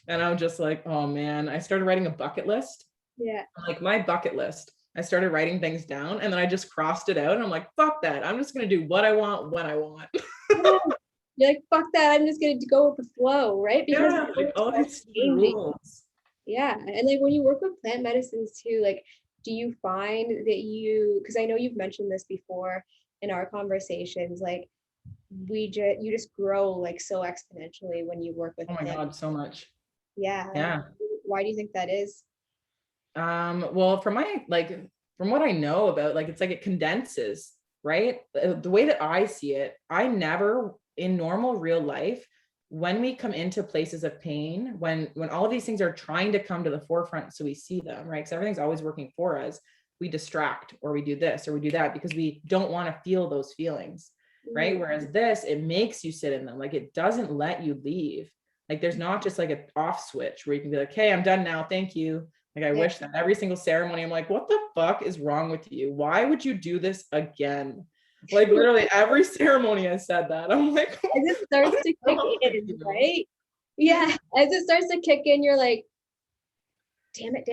And I'm just like, oh man. I started writing a bucket list. Yeah. Like my bucket list. I started writing things down, and then I just crossed it out. And I'm like, fuck that. I'm just gonna do what I want when I want. Yeah. You're like, fuck that, I'm just gonna go with the flow, right? Because Yeah, like all these changing. rules. Yeah. And like when you work with plant medicines too, like do you find that because I know you've mentioned this before in our conversations, like you just grow like so exponentially when you work with Oh my plant. God, so much. Yeah. Yeah. Why do you think that is? Well, from what I know about, like, it's like it condenses, right? The way that I see it, I never in normal real life, when we come into places of pain, when all of these things are trying to come to the forefront so we see them, right? Because everything's always working for us, we distract or we do this or we do that because we don't want to feel those feelings, right? Whereas this, it makes you sit in them, like it doesn't let you leave. Like there's not just like an off switch where you can be like, hey, I'm done now, thank you. Like I wish that every single ceremony, I'm like, what the fuck is wrong with you? Why would you do this again? Like literally every ceremony I said that. I'm like, As it starts to kick in, right? Yeah. As it starts to kick in, you're like, damn it.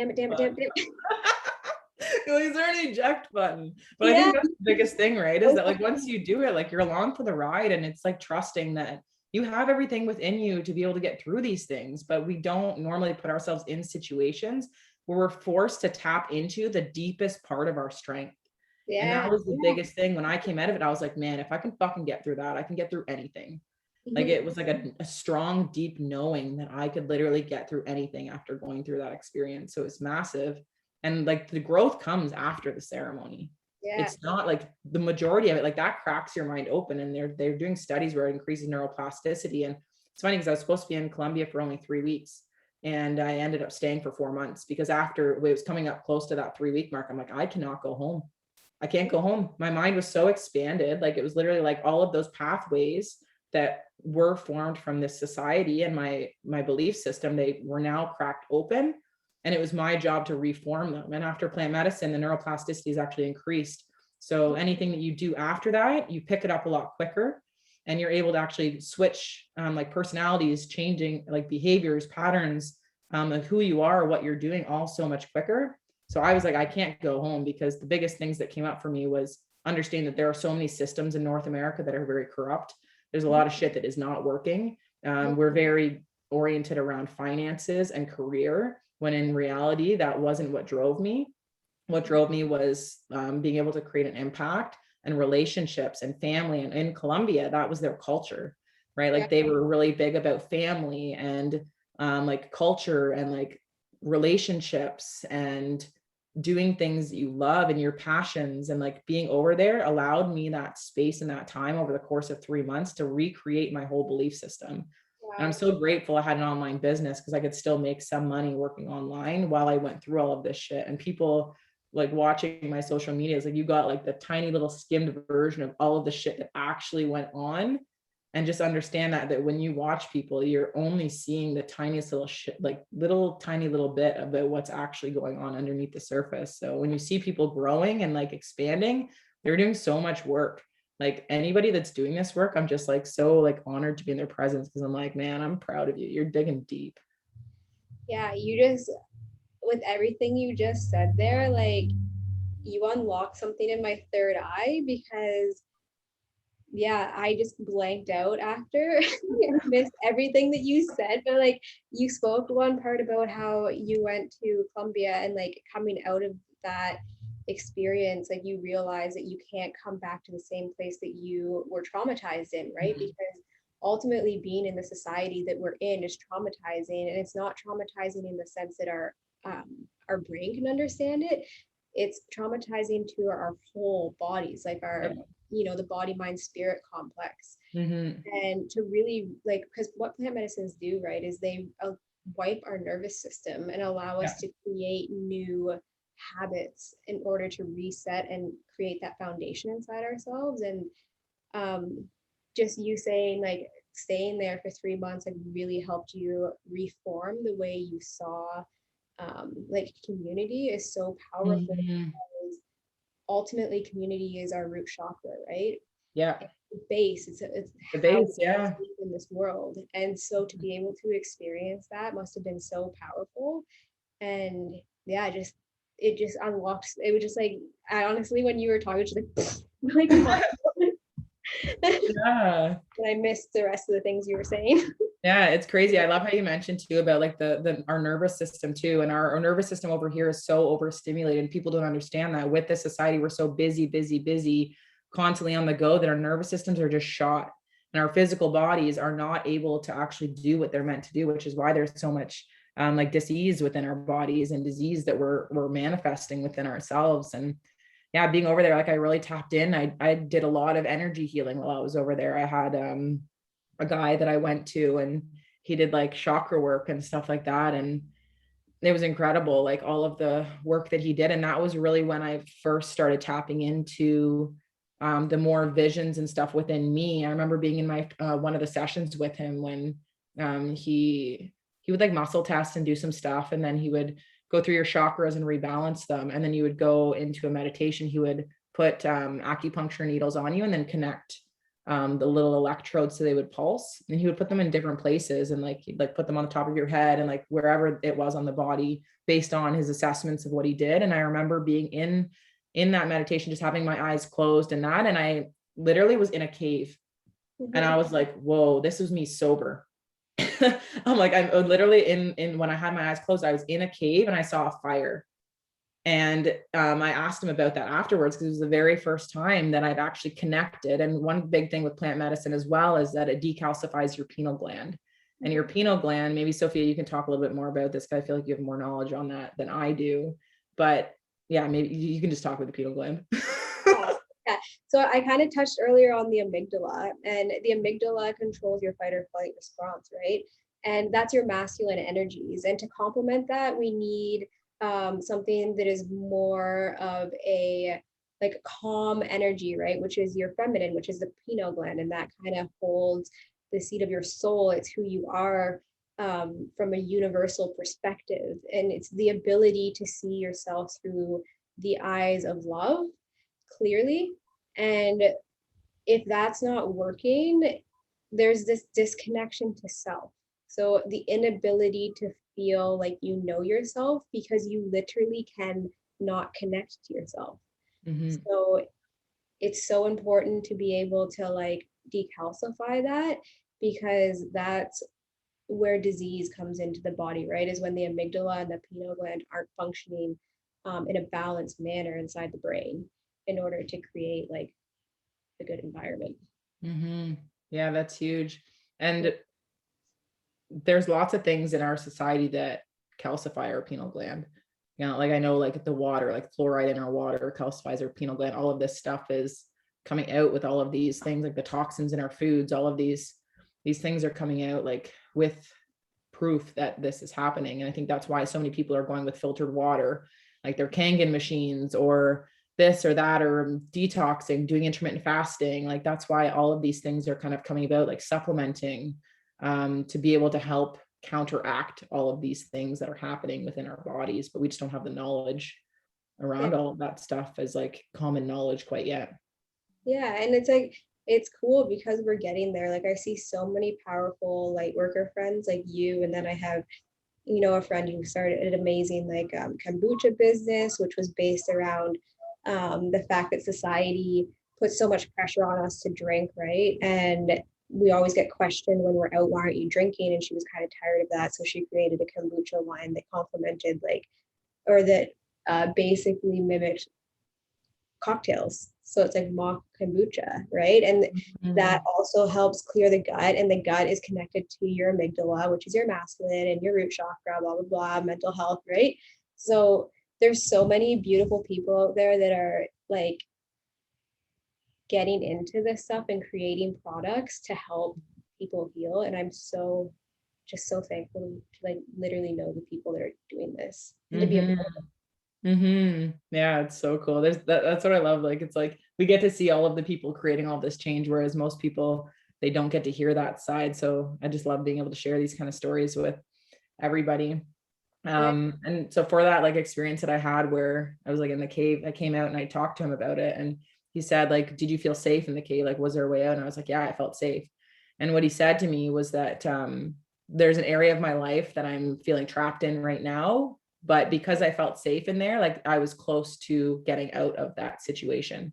Is there an eject button? But I think that's the biggest thing, right? Is that like once you do it, like you're along for the ride, and it's like trusting that you have everything within you to be able to get through these things. But we don't normally put ourselves in situations where we're forced to tap into the deepest part of our strength. And that was the biggest thing. When I came out of it, I was like, man, if I can fucking get through that, I can get through anything. Like it was like a strong, deep knowing that I could literally get through anything after going through that experience. So it's massive. And like the growth comes after the ceremony. It's not like the majority of it, like that cracks your mind open. And they're doing studies where it increases neuroplasticity. And it's funny because I was supposed to be in Colombia for only 3 weeks. And I ended up staying for 4 months because after it was coming up close to that 3 week mark, I'm like, I cannot go home. I can't go home. My mind was so expanded. Like it was literally like all of those pathways that were formed from this society and my belief system, they were now cracked open. And it was my job to reform them. And after plant medicine, the neuroplasticity is actually increased. So anything that you do after that, you pick it up a lot quicker, and you're able to actually switch like personalities, changing like behaviors, patterns of who you are, what you're doing, all so much quicker. So I was like, I can't go home, because the biggest things that came up for me was understanding that there are so many systems in North America that are very corrupt. There's a lot of shit that is not working. We're very oriented around finances and career, when in reality, that wasn't what drove me. What drove me was being able to create an impact and relationships and family. And in Colombia, that was their culture, right? Like they were really big about family and like culture and like relationships and doing things that you love and your passions. And like being over there allowed me that space and that time over the course of 3 months to recreate my whole belief system. And I'm so grateful I had an online business, because I could still make some money working online while I went through all of this shit. And people like watching my social media is like, you got like the tiny little skimmed version of all of the shit that actually went on. And just understand that when you watch people, you're only seeing the tiniest little shit, like little tiny little bit about what's actually going on underneath the surface. So when you see people growing and like expanding, they're doing so much work. Like anybody that's doing this work, I'm just like so like honored to be in their presence, because I'm like, man, I'm proud of you. You're digging deep. Yeah, you just, with everything you just said there, like you unlocked something in my third eye, because I just blanked out after and missed everything that you said. But like you spoke one part about how you went to Colombia, and like coming out of that experience, like you realize that you can't come back to the same place that you were traumatized in, right? Because ultimately being in the society that we're in is traumatizing, and it's not traumatizing in the sense that our brain can understand it. It's traumatizing to our whole bodies, like our the body, mind, spirit complex. Mm-hmm. And to really like, because what plant medicines do, right, is they wipe our nervous system and allow us to create new habits in order to reset and create that foundation inside ourselves. And just you saying like staying there for 3 months like really helped you reform the way you saw like community is so powerful, Mm-hmm. because ultimately community is our root chakra, right? Yeah. It's the base, it's The how base. we Yeah. live in this world. And so to be able to experience that must have been so powerful. And yeah, it just unlocked, it was just like, I honestly, when you were talking, just like Yeah. and I missed the rest of the things you were saying. Yeah, it's crazy. I love how you mentioned too about like the our nervous system too. And our nervous system over here is so overstimulated. People don't understand that with this society, we're so busy, constantly on the go that our nervous systems are just shot. And our physical bodies are not able to actually do what they're meant to do, which is why there's so much like disease within our bodies and disease that we're manifesting within ourselves. And yeah, being over there, like I really tapped in. I did a lot of energy healing while I was over there. I had a guy that I went to, and he did like chakra work and stuff like that. And it was incredible, like all of the work that he did. And that was really when I first started tapping into the more visions and stuff within me. I remember being in my one of the sessions with him when he would like muscle test and do some stuff, and then he would go through your chakras and rebalance them, and then you would go into a meditation. He would put acupuncture needles on you and then connect the little electrodes so they would pulse, and he would put them in different places, and like he'd like put them on the top of your head and like wherever it was on the body based on his assessments of what he did. And I remember being in that meditation, just having my eyes closed and that, and I literally was in a cave. And I was like, whoa, this was me sober. I'm like, I'm literally in when I had my eyes closed, I was in a cave and I saw a fire. And I asked him about that afterwards, because it was the very first time that I've actually connected. And one big thing with plant medicine as well is that it decalcifies your pineal gland. And your pineal gland, maybe Sophia, you can talk a little bit more about this, because I feel like you have more knowledge on that than I do. But yeah, maybe you can just talk about the pineal gland. Yeah. So I kind of touched earlier on the amygdala, and the amygdala controls your fight or flight response, right? And that's your masculine energies. And to complement that, we need something that is more of a like calm energy, right? Which is your feminine, which is the pineal gland, and that kind of holds the seat of your soul. It's who you are from a universal perspective, and it's the ability to see yourself through the eyes of love clearly. And if that's not working, there's this disconnection to self. So the inability to feel like you know yourself, because you literally can not connect to yourself. Mm-hmm. So it's so important to be able to like decalcify that, because that's where disease comes into the body, right? Is when the amygdala and the pineal gland aren't functioning in a balanced manner inside the brain in order to create like a good environment. Mm-hmm. Yeah, that's huge. And there's lots of things in our society that calcify our pineal gland. You know, like I know like the water, like fluoride in our water calcifies our pineal gland. All of this stuff is coming out with all of these things, like the toxins in our foods. All of these things are coming out like with proof that this is happening. And I think that's why so many people are going with filtered water, like their Kangen machines or this or that, or detoxing, doing intermittent fasting. Like that's why all of these things are kind of coming about, like supplementing to be able to help counteract all of these things that are happening within our bodies. But we just don't have the knowledge around all of that stuff as like common knowledge quite yet. Yeah, and it's like it's cool because we're getting there. Like I see so many powerful light worker friends like you, and then I have a friend who started an amazing like kombucha business, which was based around the fact that society puts so much pressure on us to drink, right? And we always get questioned when we're out, why aren't you drinking? And she was kind of tired of that, so she created a kombucha line that complemented like, or that basically mimicked cocktails. So it's like mock kombucha, right? And that also helps clear the gut, and the gut is connected to your amygdala, which is your masculine, and your root chakra, blah, blah, blah, mental health, right? So there's so many beautiful people out there that are like getting into this stuff and creating products to help people heal. And I'm just so thankful to like literally know the people that are doing this and to be a part of it. Yeah, it's so cool. That's what I love. Like, it's like we get to see all of the people creating all this change, whereas most people, they don't get to hear that side. So I just love being able to share these kind of stories with everybody. And so for that like experience that I had where I was like in the cave, I came out and I talked to him about it, and he said like, did you feel safe in the cave? Like, was there a way out? And I was like, yeah, I felt safe. And what he said to me was that there's an area of my life that I'm feeling trapped in right now, but because I felt safe in there, like I was close to getting out of that situation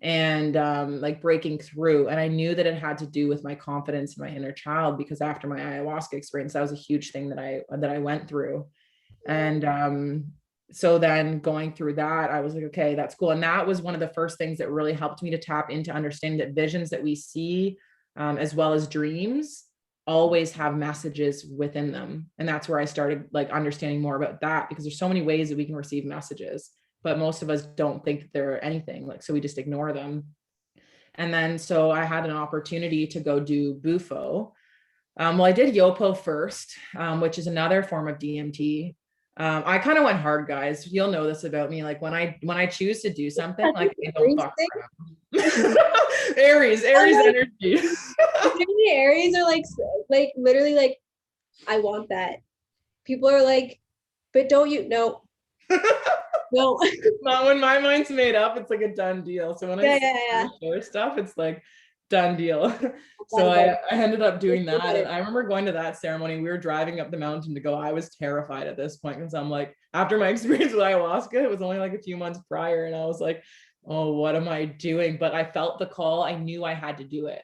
and like breaking through. And I knew that it had to do with my confidence in my inner child, because after my ayahuasca experience, that was a huge thing that I went through. And so then going through that, I was like, okay, that's cool. And that was one of the first things that really helped me to tap into understanding that visions that we see, as well as dreams, always have messages within them. And that's where I started like understanding more about that, because there's so many ways that we can receive messages, but most of us don't think that they're anything, like, so we just ignore them. And then so I had an opportunity to go do Bufo. Well, I did Jopo first, which is another form of DMT. I kind of went hard, guys. You'll know this about me. Like when I choose to do something, like I don't fuck around. Aries energy. The Aries are like literally like, I want that. People are like, but don't you? No. No. Not when my mind's made up, it's like a done deal. So when I share stuff, it's like done deal. So I ended up doing that. And I remember going to that ceremony. We were driving up the mountain to go. I was terrified at this point because I'm like, after my experience with ayahuasca, it was only like a few months prior. And I was like, oh, what am I doing? But I felt the call. I knew I had to do it.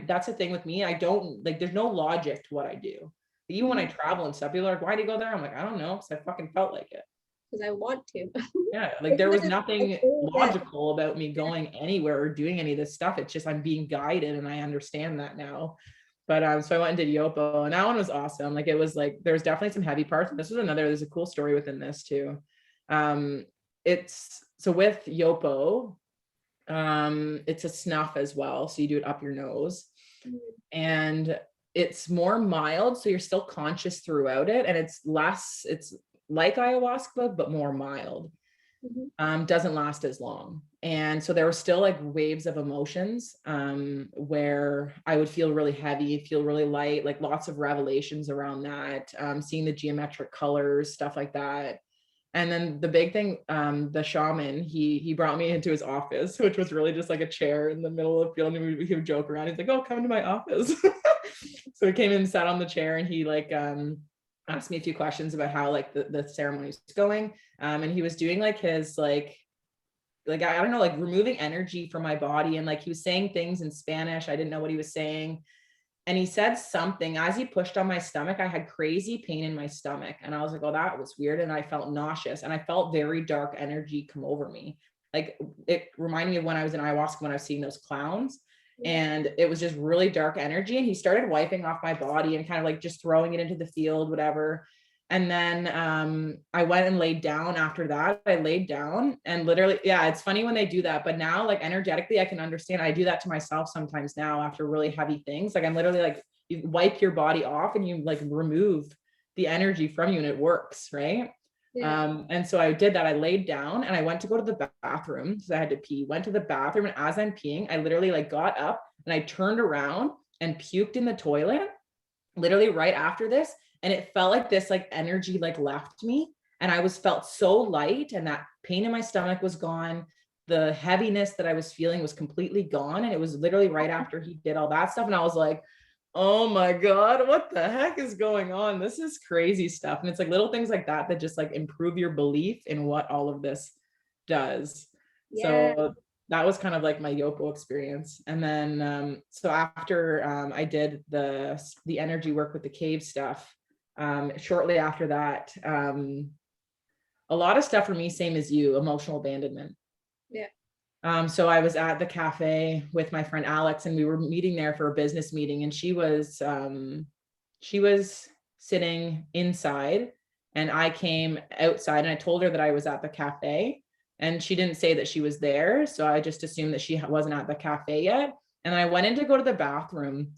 That's the thing with me. I don't like, there's no logic to what I do. Even when I travel and stuff, people are like, why do you go there? I'm like, I don't know. Because I fucking felt like it. Because I want to. Yeah, like there was nothing logical about me going anywhere or doing any of this stuff. It's just I'm being guided, and I understand that now. But so I went and did Jopo, and that one was awesome. Like it was like there was definitely some heavy parts. And there's a cool story within this too. It's so with Jopo, it's a snuff as well. So you do it up your nose, and it's more mild. So you're still conscious throughout it, and it's like ayahuasca, but more mild. Doesn't last as long. And so there were still like waves of emotions, where I would feel really heavy, feel really light, like lots of revelations around that, seeing the geometric colors, stuff like that. And then the big thing, the shaman, he brought me into his office, which was really just like a chair in the middle of the field, and we would joke around. He's like, oh, come into my office. So he came in and sat on the chair, and he like asked me a few questions about how like the ceremony was going. And he was doing like his like I don't know, like removing energy from my body. And like he was saying things in Spanish. I didn't know what he was saying. And he said something as he pushed on my stomach. I had crazy pain in my stomach. And I was like, oh, that was weird. And I felt nauseous. And I felt very dark energy come over me. Like it reminded me of when I was in ayahuasca, when I was seeing those clowns. And it was just really dark energy. And he started wiping off my body and kind of like just throwing it into the field, whatever. And then I went and laid down after that. I laid down and literally, yeah, it's funny when they do that. But now like energetically, I can understand. I do that to myself sometimes now after really heavy things. Like I'm literally like, you wipe your body off and you like remove the energy from you, and it works, right? Yeah. And so I did that. I laid down and I went to go to the bathroom because I had to pee, went to the bathroom. And as I'm peeing, I literally like got up and I turned around and puked in the toilet, literally right after this. And it felt like this like energy like left me, and I felt so light, and that pain in my stomach was gone. The heaviness that I was feeling was completely gone. And it was literally right after he did all that stuff. And I was like, oh my God, what the heck is going on? This is crazy stuff. And it's like little things like that just like improve your belief in what all of this does. Yeah. So that was kind of like my Jopo experience. And then, so after I did the energy work with the cave stuff, shortly after that, a lot of stuff for me, same as you, emotional abandonment. Yeah. So I was at the cafe with my friend Alex, and we were meeting there for a business meeting, and she was sitting inside and I came outside, and I told her that I was at the cafe. and she didn't say that she was there. So I just assumed that she wasn't at the cafe yet. And I went in to go to the bathroom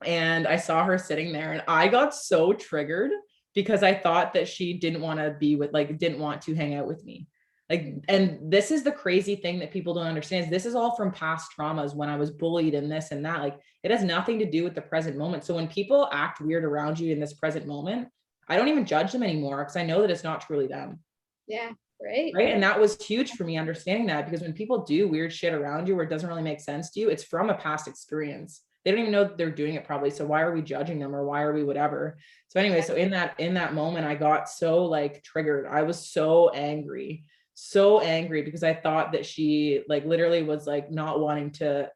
and I saw her sitting there and I got so triggered because I thought that she didn't want to be with, like, didn't want to hang out with me. Like, and this is the crazy thing that people don't understand is this is all from past traumas when I was bullied and this and that. Like, it has nothing to do with the present moment. So when people act weird around you in this present moment, I don't even judge them anymore because I know that it's not truly them. Yeah. Right. Right. And that was huge for me understanding that, because when people do weird shit around you where it doesn't really make sense to you, it's from a past experience. They don't even know that they're doing it probably. So why are we judging them, or why are we whatever? So anyway, so in that moment, I got so like triggered. I was so angry because I thought that she like literally was like not wanting to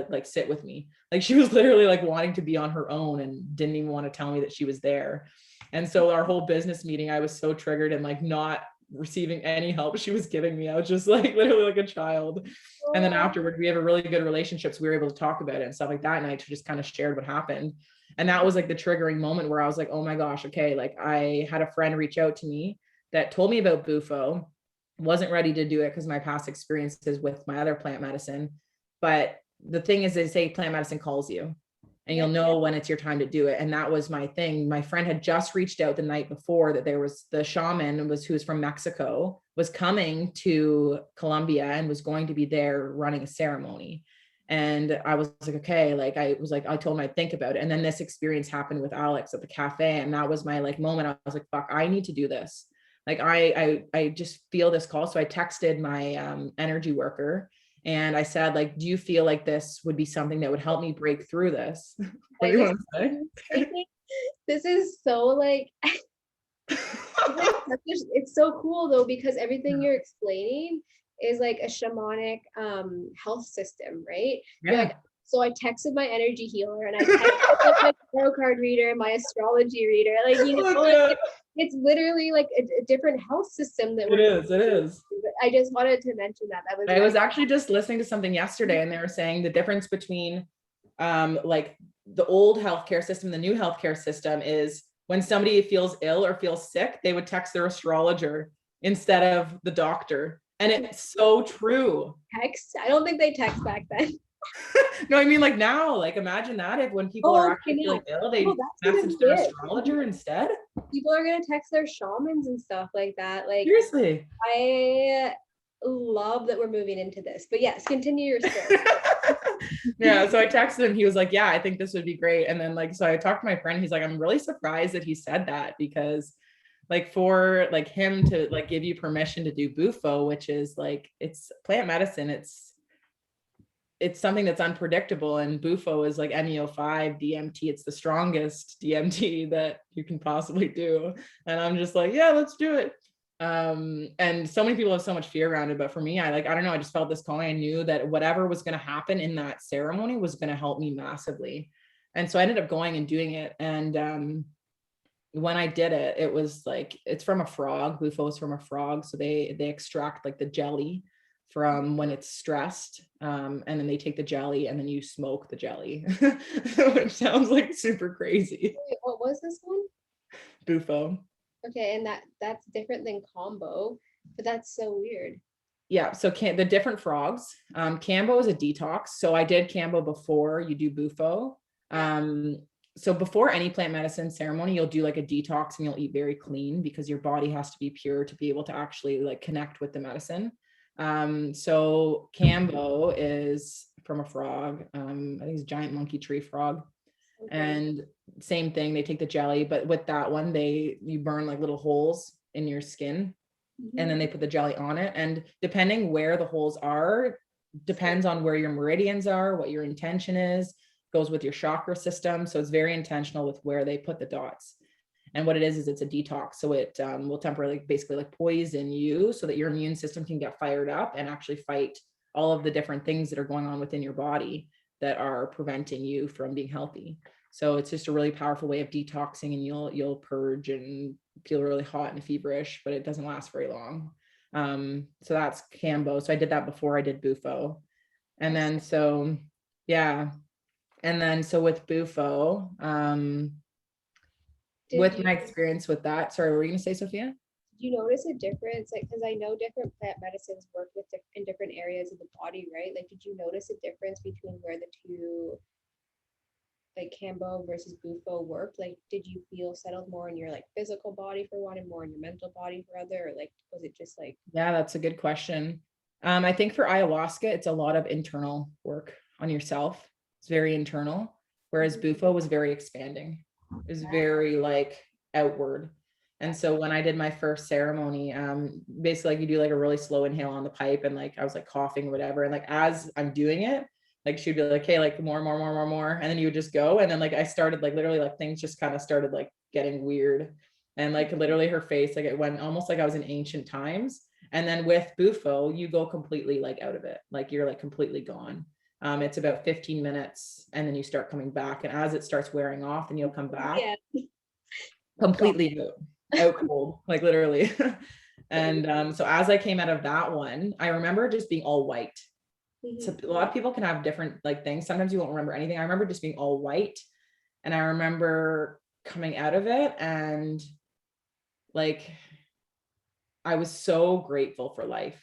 like sit with me. Like she was literally like wanting to be on her own and didn't even want to tell me that she was there. And so our whole business meeting, I was so triggered and like not receiving any help she was giving me. I was just like literally like a child. And then afterward, we have a really good relationship. So we were able to talk about it and stuff like that. And I just kind of shared what happened. And that was like the triggering moment where I was like, oh my gosh, okay. Like I had a friend reach out to me that told me about Bufo, wasn't ready to do it because my past experiences with my other plant medicine. But the thing is, they say plant medicine calls you and you'll know when it's your time to do it. And that was my thing. My friend had just reached out the night before that there was the shaman who was from Mexico, was coming to Colombia and was going to be there running a ceremony. And I was like, okay, like I told him I'd think about it. And then this experience happened with Alex at the cafe. And that was my like moment. I was like, fuck, I need to do this. Like I just feel this call. So I texted my energy worker and I said, like, do you feel like this would be something that would help me break through this? What do you want to say? This is so like, it's so cool though, because everything you're explaining is like a shamanic health system, right? You're like, so I texted my energy healer and I texted my tarot card reader, my astrology reader, like, you know, like, it's literally like a different health system that it is. I just wanted to mention that. That was I was actually just listening to something yesterday and they were saying the difference between like the old healthcare system, the new healthcare system is when somebody feels ill or feels sick, they would text their astrologer instead of the doctor. And it's so true. Text? I don't think they text back then. No, I mean like now, like imagine that if when people are actually feeling ill, they message their astrologer instead. People are gonna text their shamans and stuff like that. Like seriously. I love that we're moving into this. But yes, continue your story. Yeah, so I texted him. He was like, yeah, I think this would be great. And then like, so I talked to my friend. He's like, I'm really surprised that he said that, because like for like him to like give you permission to do Bufo, which is like, it's plant medicine. It's something that's unpredictable, and Bufo is like MEO5 DMT. It's the strongest DMT that you can possibly do. And I'm just like, yeah, let's do it. And so many people have so much fear around it, but for me, I don't know, I just felt this calling. I knew that whatever was going to happen in that ceremony was going to help me massively. And so I ended up going and doing it. And when I did it, it was like, it's from a frog. Bufo is from a frog. So they extract like the jelly from when it's stressed. And then they take the jelly and then you smoke the jelly, which sounds like super crazy. Wait, what was this one? Bufo. Okay, and that's different than Kambo, but that's so weird. Yeah, so the different frogs. Kambo is a detox. So I did Kambo before you do Bufo. So before any plant medicine ceremony, you'll do like a detox and you'll eat very clean because your body has to be pure to be able to actually like connect with the medicine. So Kambo is from a frog. I think it's a giant monkey tree frog. Okay. And same thing, they take the jelly, but with that one, you burn like little holes in your skin, and then they put the jelly on it. And depending where the holes are, depends on where your meridians are, what your intention is, goes with your chakra system. So it's very intentional with where they put the dots. And what it is it's a detox. So it will temporarily basically like poison you so that your immune system can get fired up and actually fight all of the different things that are going on within your body that are preventing you from being healthy. So it's just a really powerful way of detoxing, and you'll purge and feel really hot and feverish, but it doesn't last very long. So that's Kambo. So I did that before I did Bufo. And then, so yeah. And then, so with Bufo, with my experience with that, sorry, what were you gonna say, Sophia? you notice a difference? Like, because I know different plant medicines work with in different areas of the body, right? Like, did you notice a difference between where the two, like Kambo versus Bufo worked? Like, did you feel settled more in your like physical body for one and more in your mental body for other? Or like, was it just like, Yeah, that's a good question. I think for ayahuasca, it's a lot of internal work on yourself. It's very internal, whereas Bufo was very expanding. It was very like outward. And so when I did my first ceremony, basically like you do like a really slow inhale on the pipe, and like I was like coughing or whatever. And like as I'm doing it, like she'd be like, hey, like more. And then you would just go. And then like I started like literally like things just kind of started like getting weird. And like literally her face, like it went almost like I was in ancient times. And then with Bufo, you go completely like out of it. Like you're like completely gone. It's about 15 minutes and then you start coming back. And as it starts wearing off, then you'll come back yeah, completely out cold, like literally. And so as I came out of that one, I remember just being all white. So a lot of people can have different like things. Sometimes you won't remember anything. I remember just being all white. And I remember coming out of it and like I was so grateful for life.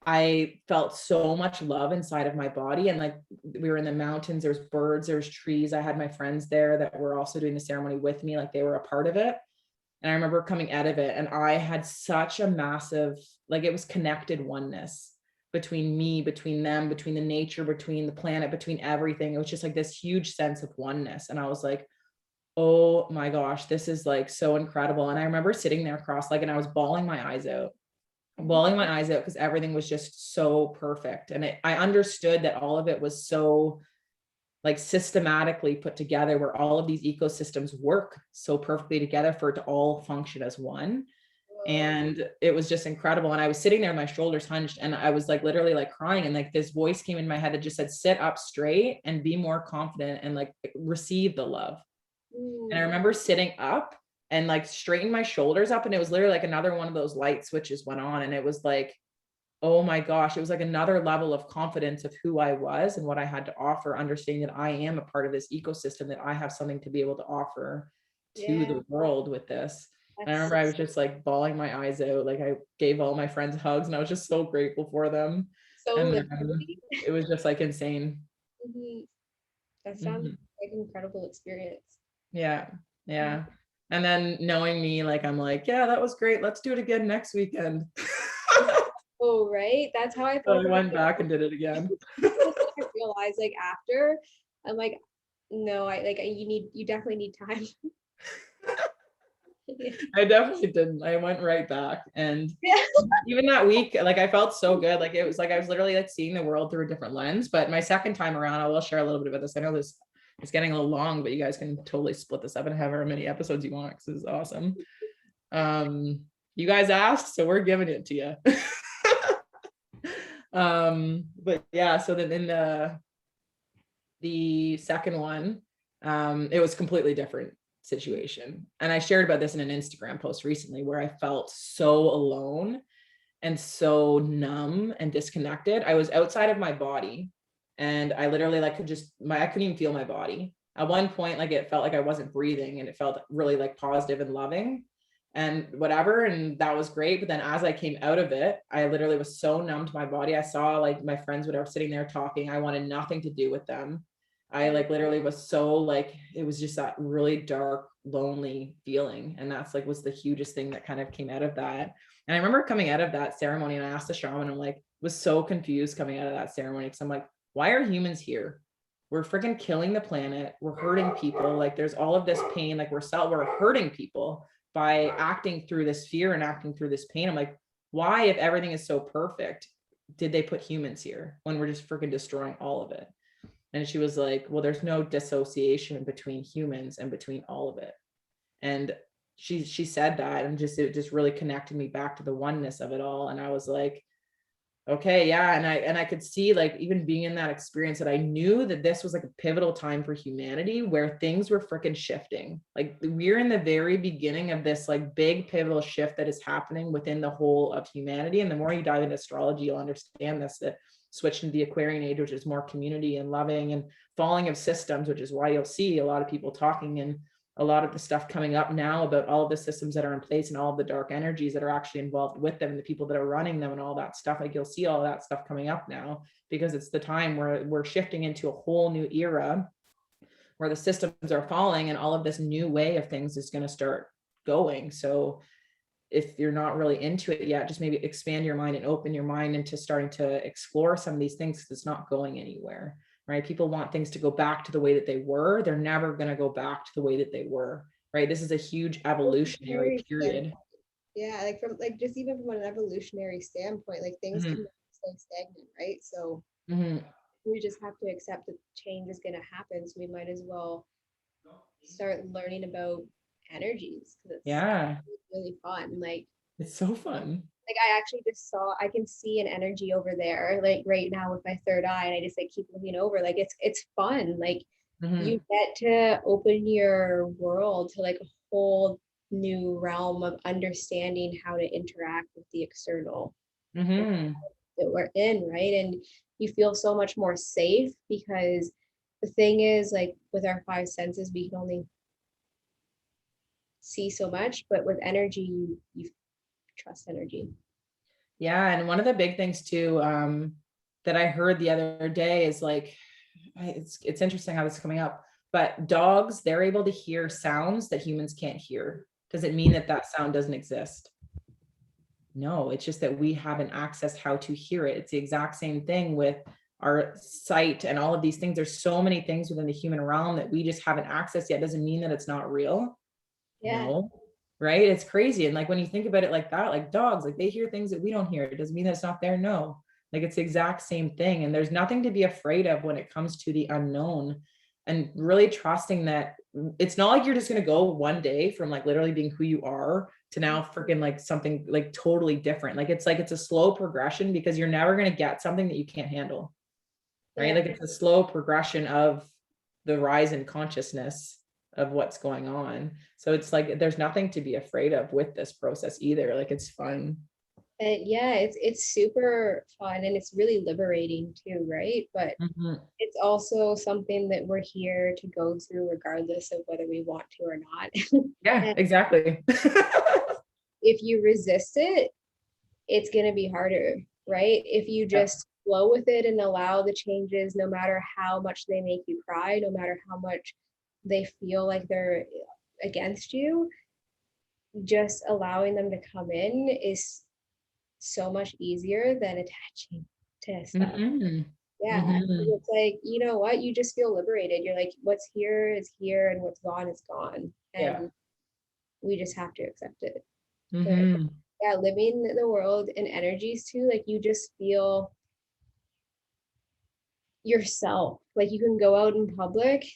I felt so much love inside of my body. And like we were in the mountains, there's birds, there's trees. I had my friends there that were also doing the ceremony with me, like they were a part of it. And I remember coming out of it and I had such a massive, like it was connected oneness between me, between them, between the nature, between the planet, between everything. It was just like this huge sense of oneness. And I was like, oh my gosh, this is like so incredible. And I remember sitting there cross-legged and I was bawling my eyes out because everything was just so perfect. And I understood that all of it was so like systematically put together where all of these ecosystems work so perfectly together for it to all function as one. And it was just incredible. And I was sitting there, my shoulders hunched, and I was like literally like crying. And like this voice came in my head that just said, sit up straight and be more confident and like receive the love. And I remember sitting up and like straighten my shoulders up. And it was literally like another one of those light switches went on. And it was like, oh my gosh, it was like another level of confidence of who I was and what I had to offer, understanding that I am a part of this ecosystem, that I have something to be able to offer to the world with this. And I remember I was just like bawling my eyes out. Like I gave all my friends hugs and I was just so grateful for them. so And then it was just like insane. That sounds like an incredible experience. Yeah. Yeah. And then knowing me, like, I'm like, yeah, that was great. Let's do it again next weekend. Oh, right. That's how I So felt. I went back and did it again. I realized like after, I'm like, no, you definitely need time. I definitely didn't. I went right back. And Yeah. even that week, like I felt so good. Like it was like I was literally like seeing the world through a different lens. But my second time around, I will share a little bit about this. I know this is getting a little long, but you guys can totally split this up and have however many episodes you want, because this is awesome. You guys asked, so we're giving it to you. But yeah, so then in the second one, it was completely different situation. And I shared about this in an Instagram post recently where I felt so alone and so numb and disconnected. I was outside of my body and I literally like I couldn't even feel my body. At one point, like it felt like I wasn't breathing and it felt really like positive and loving and whatever. And that was great. But then as I came out of it, I literally was so numb to my body. I saw like my friends, whatever, sitting there talking. I wanted nothing to do with them. I like literally was so like, it was just that really dark, lonely feeling. And that's like was the hugest thing that kind of came out of that. And I remember coming out of that ceremony and I asked the shaman, I'm like, was so confused coming out of that ceremony. Cause I'm like, why are humans here? We're freaking killing the planet. We're hurting people. Like there's all of this pain. Like we're hurting people by acting through this fear and acting through this pain. I'm like, why, if everything is so perfect, did they put humans here when we're just freaking destroying all of it? And she was like, well, there's no dissociation between humans and between all of it. And she said that, and it just really connected me back to the oneness of it all. And I was like, okay, yeah. And I could see, like, even being in that experience, that I knew that this was like a pivotal time for humanity where things were freaking shifting. Like we're in the very beginning of this like big pivotal shift that is happening within the whole of humanity. And the more you dive into astrology, you'll understand this, that switch into the Aquarian age, which is more community and loving and falling of systems, which is why you'll see a lot of people talking in a lot of the stuff coming up now about all of the systems that are in place and all of the dark energies that are actually involved with them and the people that are running them and all that stuff. Like you'll see all that stuff coming up now, because it's the time where we're shifting into a whole new era where the systems are falling and all of this new way of things is going to start going. So if you're not really into it yet, just maybe expand your mind and open your mind into starting to explore some of these things, because it's not going anywhere, right? People want things to go back to the way that they were. They're never going to go back to the way that they were, right? This is a huge evolutionary period. Yeah, like from like just even from an evolutionary standpoint, like things can stay stagnant, right? So we just have to accept that change is going to happen. So we might as well start learning about energies, because it's really fun. Like it's so fun. Like I actually just saw, I can see an energy over there, like right now with my third eye, and I just like keep looking over. Like it's fun. Like you get to open your world to like a whole new realm of understanding how to interact with the external that we're in, right? And you feel so much more safe, because the thing is, like with our five senses, we can only see so much, but with energy, you trust energy. Yeah. And one of the big things too, that I heard the other day is like, it's interesting how this is coming up, but dogs, they're able to hear sounds that humans can't hear. Does it mean that that sound doesn't exist? No, it's just that we haven't accessed how to hear it. It's the exact same thing with our sight and all of these things. There's so many things within the human realm that we just haven't accessed yet. Doesn't mean that it's not real. Yeah. No, right? It's crazy. And like when you think about it like that, like dogs, like they hear things that we don't hear. It doesn't mean that it's not there. No, like it's the exact same thing. And there's nothing to be afraid of when it comes to the unknown, and really trusting that it's not like you're just going to go one day from like literally being who you are to now freaking like something like totally different. Like it's a slow progression, because you're never going to get something that you can't handle, right? Yeah. Like it's a slow progression of the rise in consciousness of what's going on. So it's like there's nothing to be afraid of with this process either. Like it's fun. And yeah, it's super fun, and it's really liberating too, right? But it's also something that we're here to go through regardless of whether we want to or not. Yeah, exactly. If you resist it, it's going to be harder, right? If you just flow with it and allow the changes, no matter how much they make you cry, no matter how much they feel like they're against you, just allowing them to come in is so much easier than attaching to stuff. Yeah. It's like, you know what? You just feel liberated. You're like, what's here is here, and what's gone is gone. And we just have to accept it. But yeah, living in the world and energies too, like you just feel yourself. Like you can go out in public,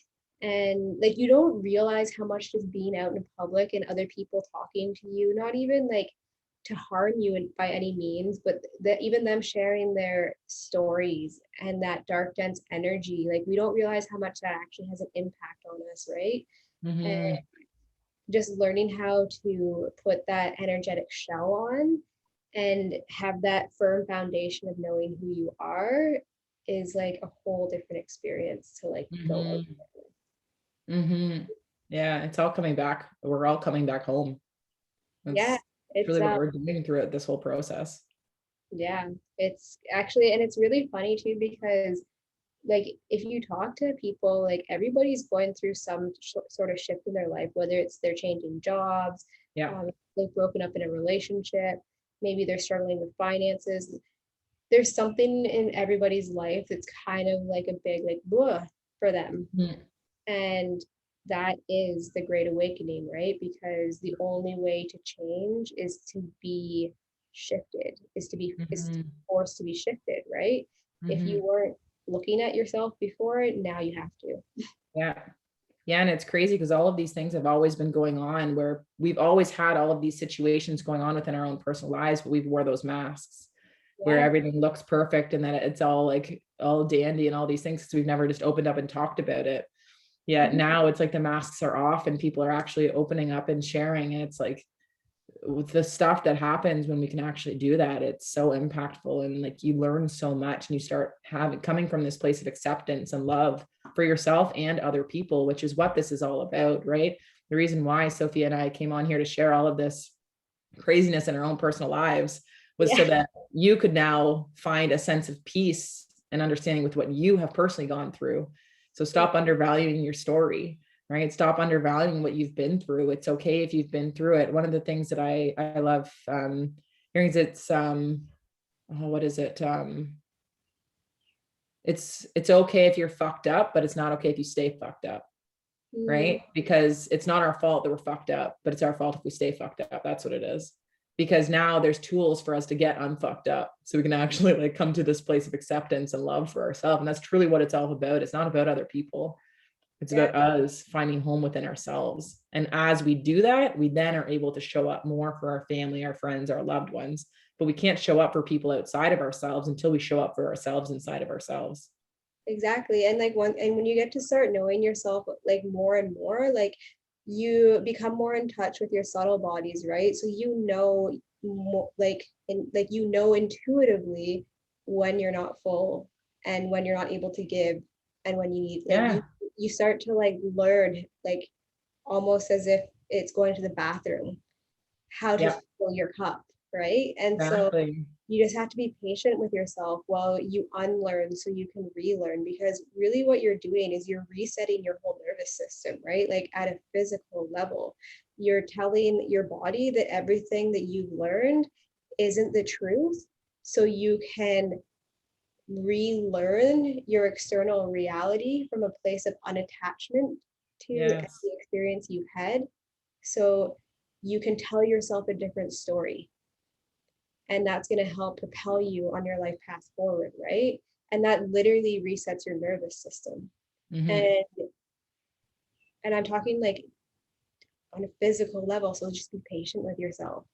and like you don't realize how much just being out in public and other people talking to you, not even like to harm you by any means, but that even them sharing their stories and that dark dense energy, like we don't realize how much that actually has an impact on us, right? And just learning how to put that energetic shell on and have that firm foundation of knowing who you are is like a whole different experience to like go over. Yeah, it's all coming back. We're all coming back home. That's it's really what we're doing throughout this whole process. Yeah, it's actually, and it's really funny too, because like if you talk to people, like everybody's going through some sort of shift in their life, whether it's they're changing jobs, they've broken up in a relationship, maybe they're struggling with finances. There's something in everybody's life that's kind of like a big like blah for them. And that is the Great Awakening, right? Because the only way to change is to be shifted, is to forced to be shifted, right? If you weren't looking at yourself before, now you have to. Yeah, and it's crazy because all of these things have always been going on, where we've always had all of these situations going on within our own personal lives, but we've wore those masks where everything looks perfect and then it's all like all dandy and all these things, because we've never just opened up and talked about it. Yeah, now it's like the masks are off and people are actually opening up and sharing, and it's like with the stuff that happens when we can actually do that, it's so impactful, and like you learn so much, and you start coming from this place of acceptance and love for yourself and other people, which is what this is all about, right? the reason why Sophia and I came on here to share all of this craziness in our own personal lives was so that you could now find a sense of peace and understanding with what you have personally gone through. So stop undervaluing your story, right? Stop undervaluing what you've been through. It's okay if you've been through it. One of the things that I love hearing is what is it? It's okay if you're fucked up, but it's not okay if you stay fucked up. Right? Because it's not our fault that we're fucked up, but it's our fault if we stay fucked up. That's what it is. Because now there's tools for us to get unfucked up. So we can actually like come to this place of acceptance and love for ourselves. And that's truly what it's all about. It's not about other people. It's about us finding home within ourselves. And as we do that, we then are able to show up more for our family, our friends, our loved ones. But we can't show up for people outside of ourselves until we show up for ourselves inside of ourselves. Exactly. And like when you get to start knowing yourself like more and more, like you become more in touch with your subtle bodies, right? So you know more, like you know intuitively when you're not full and when you're not able to give and when you need like you start to like learn like almost as if it's going to the bathroom how to fill your cup, right? And so you just have to be patient with yourself while you unlearn so you can relearn, because really what you're doing is you're resetting your whole nervous system, right? Like at a physical level, you're telling your body that everything that you've learned isn't the truth. So you can relearn your external reality from a place of unattachment to the experience you've had. So you can tell yourself a different story. And that's going to help propel you on your life path forward, right? And that literally resets your nervous system. And I'm talking like on a physical level, so just be patient with yourself.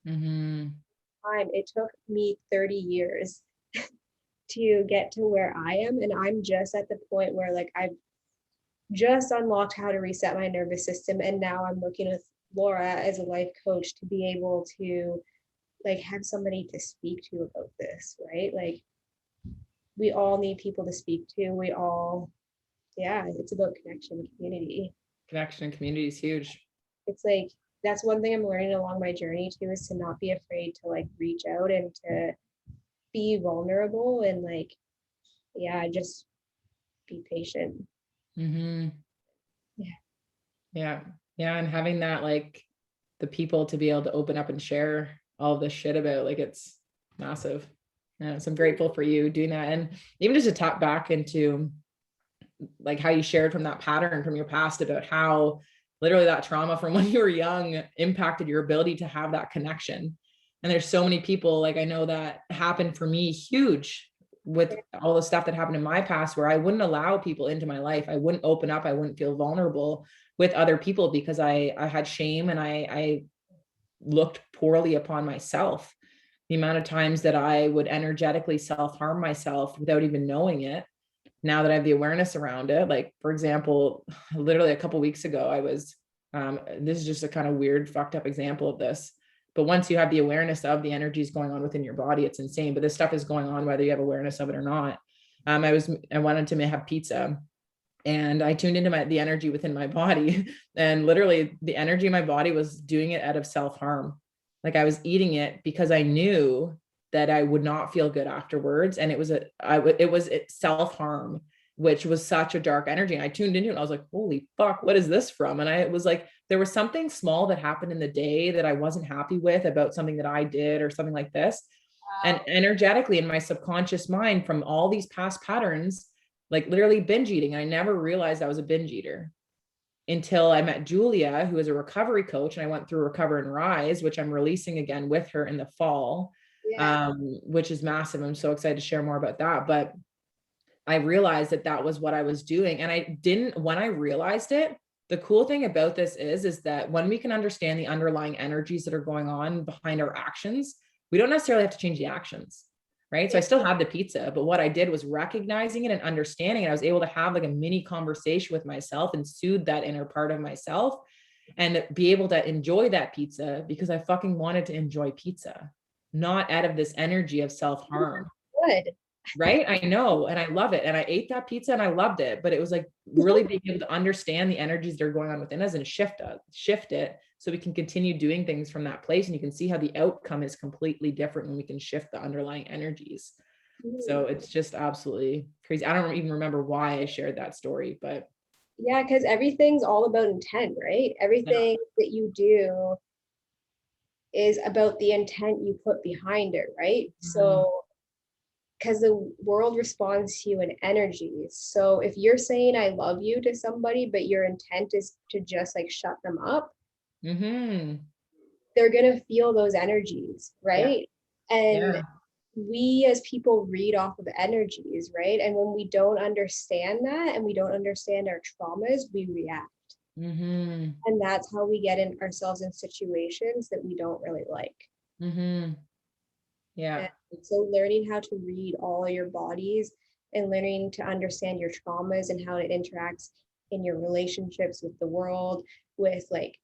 It took me 30 years to get to where I am, and I'm just at the point where like I've just unlocked how to reset my nervous system, and now I'm working with Laura as a life coach to be able to like have somebody to speak to about this, right? Like we all need people to speak to. We all, it's about connection and community. Connection and community is huge. It's like, that's one thing I'm learning along my journey too, is to not be afraid to like reach out and to be vulnerable and like, just be patient. Yeah. And having that, like the people to be able to open up and share all this shit about, like, it's massive. So I'm grateful for you doing that. And even just to tap back into like how you shared from that pattern from your past about how literally that trauma from when you were young impacted your ability to have that connection. And there's so many people, like I know that happened for me huge with all the stuff that happened in my past, where I wouldn't allow people into my life. I wouldn't open up. I wouldn't feel vulnerable with other people because I had shame and I looked poorly upon myself. The amount of times that I would energetically self-harm myself without even knowing it. Now that I have the awareness around it, like, for example, literally a couple of weeks ago, I was, this is just a kind of weird, fucked up example of this. But once you have the awareness of the energies going on within your body, it's insane. But this stuff is going on whether you have awareness of it or not. I wanted to have pizza, and I tuned into the energy within my body, and literally the energy in my body was doing it out of self-harm. Like I was eating it because I knew that I would not feel good afterwards. And it was self-harm, which was such a dark energy. And I tuned into it and I was like, holy fuck, what is this from? And it was like, there was something small that happened in the day that I wasn't happy with about something that I did or something like this. Wow. And energetically in my subconscious mind from all these past patterns, like literally binge eating. I never realized I was a binge eater until I met Julia, who is a recovery coach. And I went through Recover and Rise, which I'm releasing again with her in the fall. Which is massive. I'm so excited to share more about that. But I realized that was what I was doing. And when I realized it, the cool thing about this is that when we can understand the underlying energies that are going on behind our actions, we don't necessarily have to change the actions, right? So I still had the pizza, but what I did was recognizing it and understanding it. I was able to have like a mini conversation with myself and soothe that inner part of myself and be able to enjoy that pizza because I fucking wanted to enjoy pizza. Not out of this energy of self-harm. Good. Right. I know. And I love it. And I ate that pizza and I loved it, but it was like really being able to understand the energies that are going on within us and shift it so we can continue doing things from that place. And you can see how the outcome is completely different when we can shift the underlying energies. So it's just absolutely crazy. I don't even remember why I shared that story, but Yeah, because everything's all about intent, right? Everything that you do is about the intent you put behind it, right? So, because the world responds to you in energies. So if you're saying I love you to somebody, but your intent is to just like shut them up, they're gonna feel those energies, right? And we as people read off of energies, right? And when we don't understand that and we don't understand our traumas, we react. And that's how we get in ourselves in situations that we don't really like. Yeah. And so learning how to read all your bodies and learning to understand your traumas and how it interacts in your relationships with the world, with like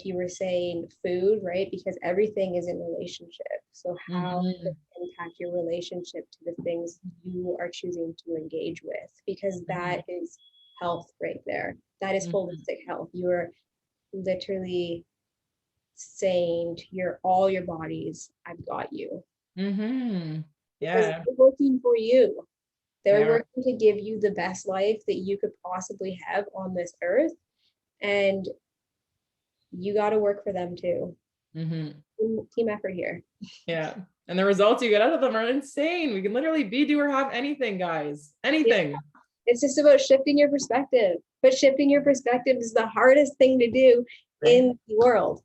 you were saying, food, right? Because everything is in relationship. So how does it impact your relationship to the things you are choosing to engage with? Because that is health right there. That is holistic health. You're literally saying to all your bodies, I've got you. Because Yeah. they're working for you. They're Yeah. working to give you the best life that you could possibly have on this earth. And you got to work for them too. Team effort here. Yeah. And the results you get out of them are insane. We can literally be, do, or have anything, guys. Anything. Yeah. It's just about shifting your perspective. But shifting your perspective is the hardest thing to do in the world.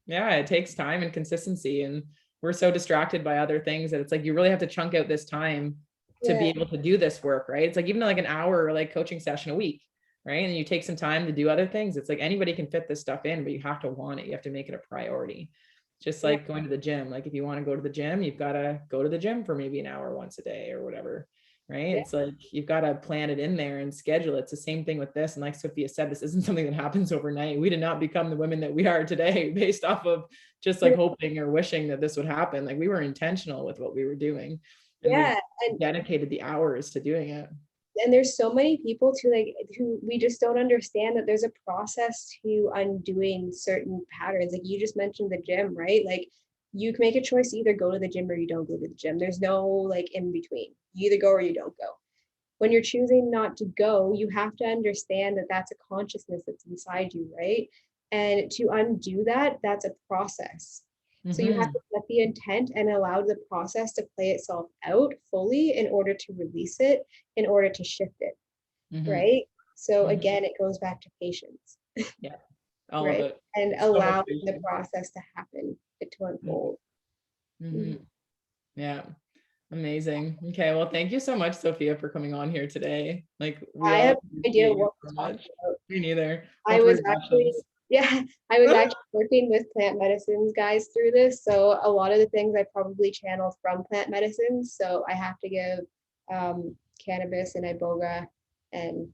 Yeah, it takes time and consistency. And we're so distracted by other things that it's like you really have to chunk out this time to be able to do this work, right? It's like even like an hour or like coaching session a week, right? And you take some time to do other things. It's like anybody can fit this stuff in, but you have to want it. You have to make it a priority. Just like going to the gym. Like if you want to go to the gym, you've got to go to the gym for maybe an hour once a day or whatever. Right. It's like you've got to plan it in there and schedule it. It's the same thing with this. And like Sophia said, this isn't something that happens overnight. We did not become the women that we are today based off of just like hoping or wishing that this would happen. Like we were intentional with what we were doing. And we dedicated the hours to doing it. And there's so many people who we just don't understand that there's a process to undoing certain patterns. Like you just mentioned the gym, right? Like you can make a choice to either go to the gym or you don't go to the gym. There's no like in between. You either go or you don't go. When you're choosing not to go, you have to understand that that's a consciousness that's inside you, right? And to undo that, that's a process. So you have to set the intent and allow the process to play itself out fully in order to release it, in order to shift it, right? So again, it goes back to patience. Yeah, all right? of it. And allowing the process to happen, to unfold. Yeah, amazing. Okay, well, thank you so much, Sophia, for coming on here today. Like, I have no idea what we're talking about. Me neither. I was actually working with plant medicines guys through this. So a lot of the things I probably channeled from plant medicines. So I have to give cannabis and iboga and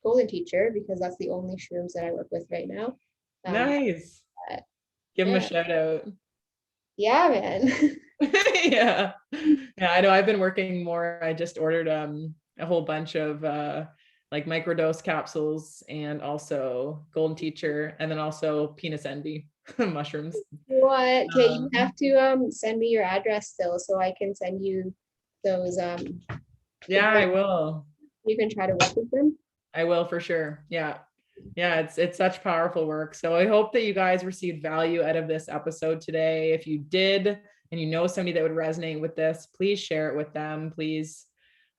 golden teacher because that's the only shrooms that I work with right now. Nice. Give them a shout out. Yeah, man. Yeah. I know I've been working more. I just ordered a whole bunch of like microdose capsules and also golden teacher and then also penis envy mushrooms. What? Okay, you have to send me your address still so I can send you those yeah, I will. You can try to work with them. I will for sure. Yeah, it's such powerful work. So I hope that you guys received value out of this episode today. If you did and you know somebody that would resonate with this, please share it with them. Please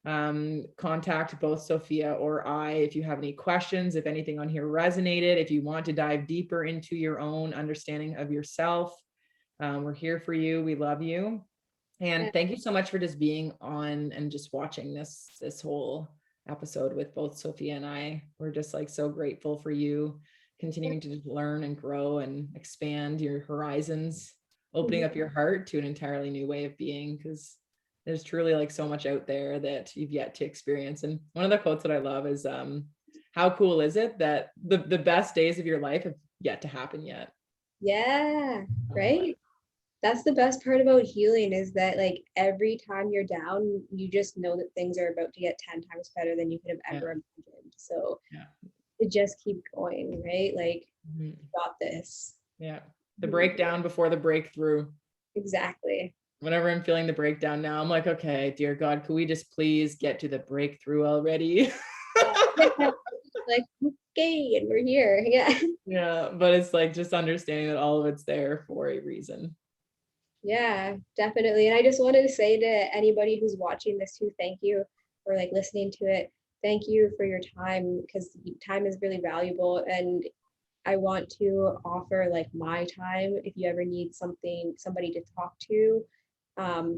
contact both Sophia or I if you have any questions, if anything on here resonated, if you want to dive deeper into your own understanding of yourself. We're here for you. We love you. And thank you so much for just being on and just watching this whole episode with both Sophia and I. We're just like so grateful for you continuing to just learn and grow and expand your horizons, opening up your heart to an entirely new way of being, because there's truly like so much out there that you've yet to experience. And one of the quotes that I love is how cool is it that the best days of your life have yet to happen yet? Yeah, right. that's the best part about healing, is that like every time you're down, you just know that things are about to get 10 times better than you could have Yeah. ever imagined. So Yeah. to just keep going, right? Like, Mhm. you got this. Yeah. The breakdown before the breakthrough. Exactly. Whenever I'm feeling the breakdown now, I'm like, okay, dear God, could we just please get to the breakthrough already? Like, okay, and we're here. Yeah. Yeah, but it's like just understanding that all of it's there for a reason. Yeah, definitely. And I just wanted to say to anybody who's watching this too, thank you for like listening to it. Thank you for your time, because time is really valuable. And I want to offer like my time if you ever need somebody to talk to,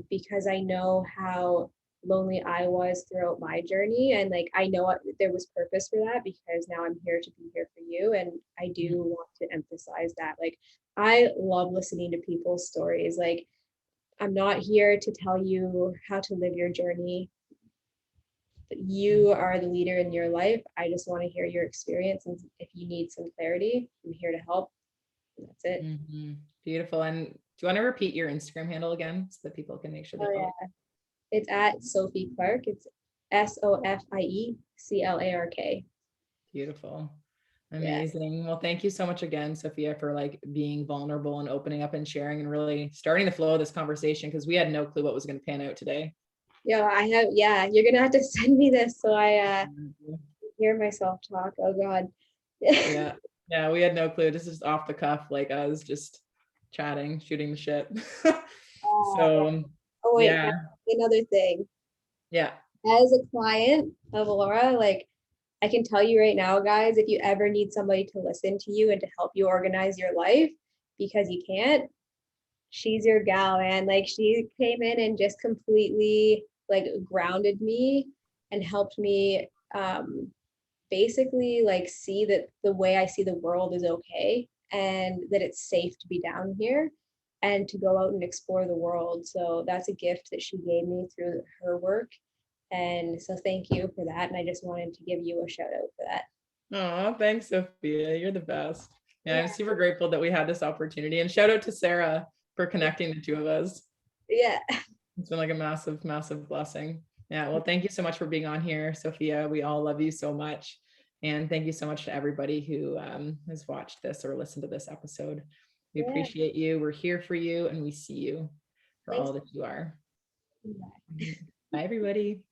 because I know how lonely I was throughout my journey. And like, I know there was purpose for that, because now I'm here to be here for you. And I do want to emphasize that. Like, I love listening to people's stories. Like, I'm not here to tell you how to live your journey. You are the leader in your life. I just want to hear your experience. And if you need some clarity, I'm here to help. That's it. Mm-hmm. Beautiful. And do you want to repeat your Instagram handle again so that people can make sure they Oh, follow? yeah. It's at Sophie Clark. It's SOFIE CLARK. Beautiful. Yeah. Amazing. Well, thank you so much again, Sophia, for like being vulnerable and opening up and sharing and really starting the flow of this conversation, because we had no clue what was going to pan out today. Yeah, you're gonna have to send me this so I hear myself talk. Oh God. Yeah. Yeah, we had no clue. This is off the cuff, like I was just chatting, shooting the shit. Yeah. So Oh wait, yeah. another thing. Yeah. As a client of Laura, like, I can tell you right now, guys, if you ever need somebody to listen to you and to help you organize your life because you can't, she's your gal, man. Like, she came in and just completely like grounded me and helped me basically like see that the way I see the world is okay, and that it's safe to be down here and to go out and explore the world. So that's a gift that she gave me through her work. And so thank you for that. And I just wanted to give you a shout out for that. Oh, thanks, Sophia. You're the best. Yeah, I'm Yeah. super grateful that we had this opportunity. And shout out to Sarah for connecting the two of us. Yeah. It's been like a massive, massive blessing. Yeah. Well, thank you so much for being on here, Sophia. We all love you so much. And thank you so much to everybody who has watched this or listened to this episode. We Yeah. appreciate you. We're here for you and we see you for Thanks. all that you are. Bye. Bye, everybody.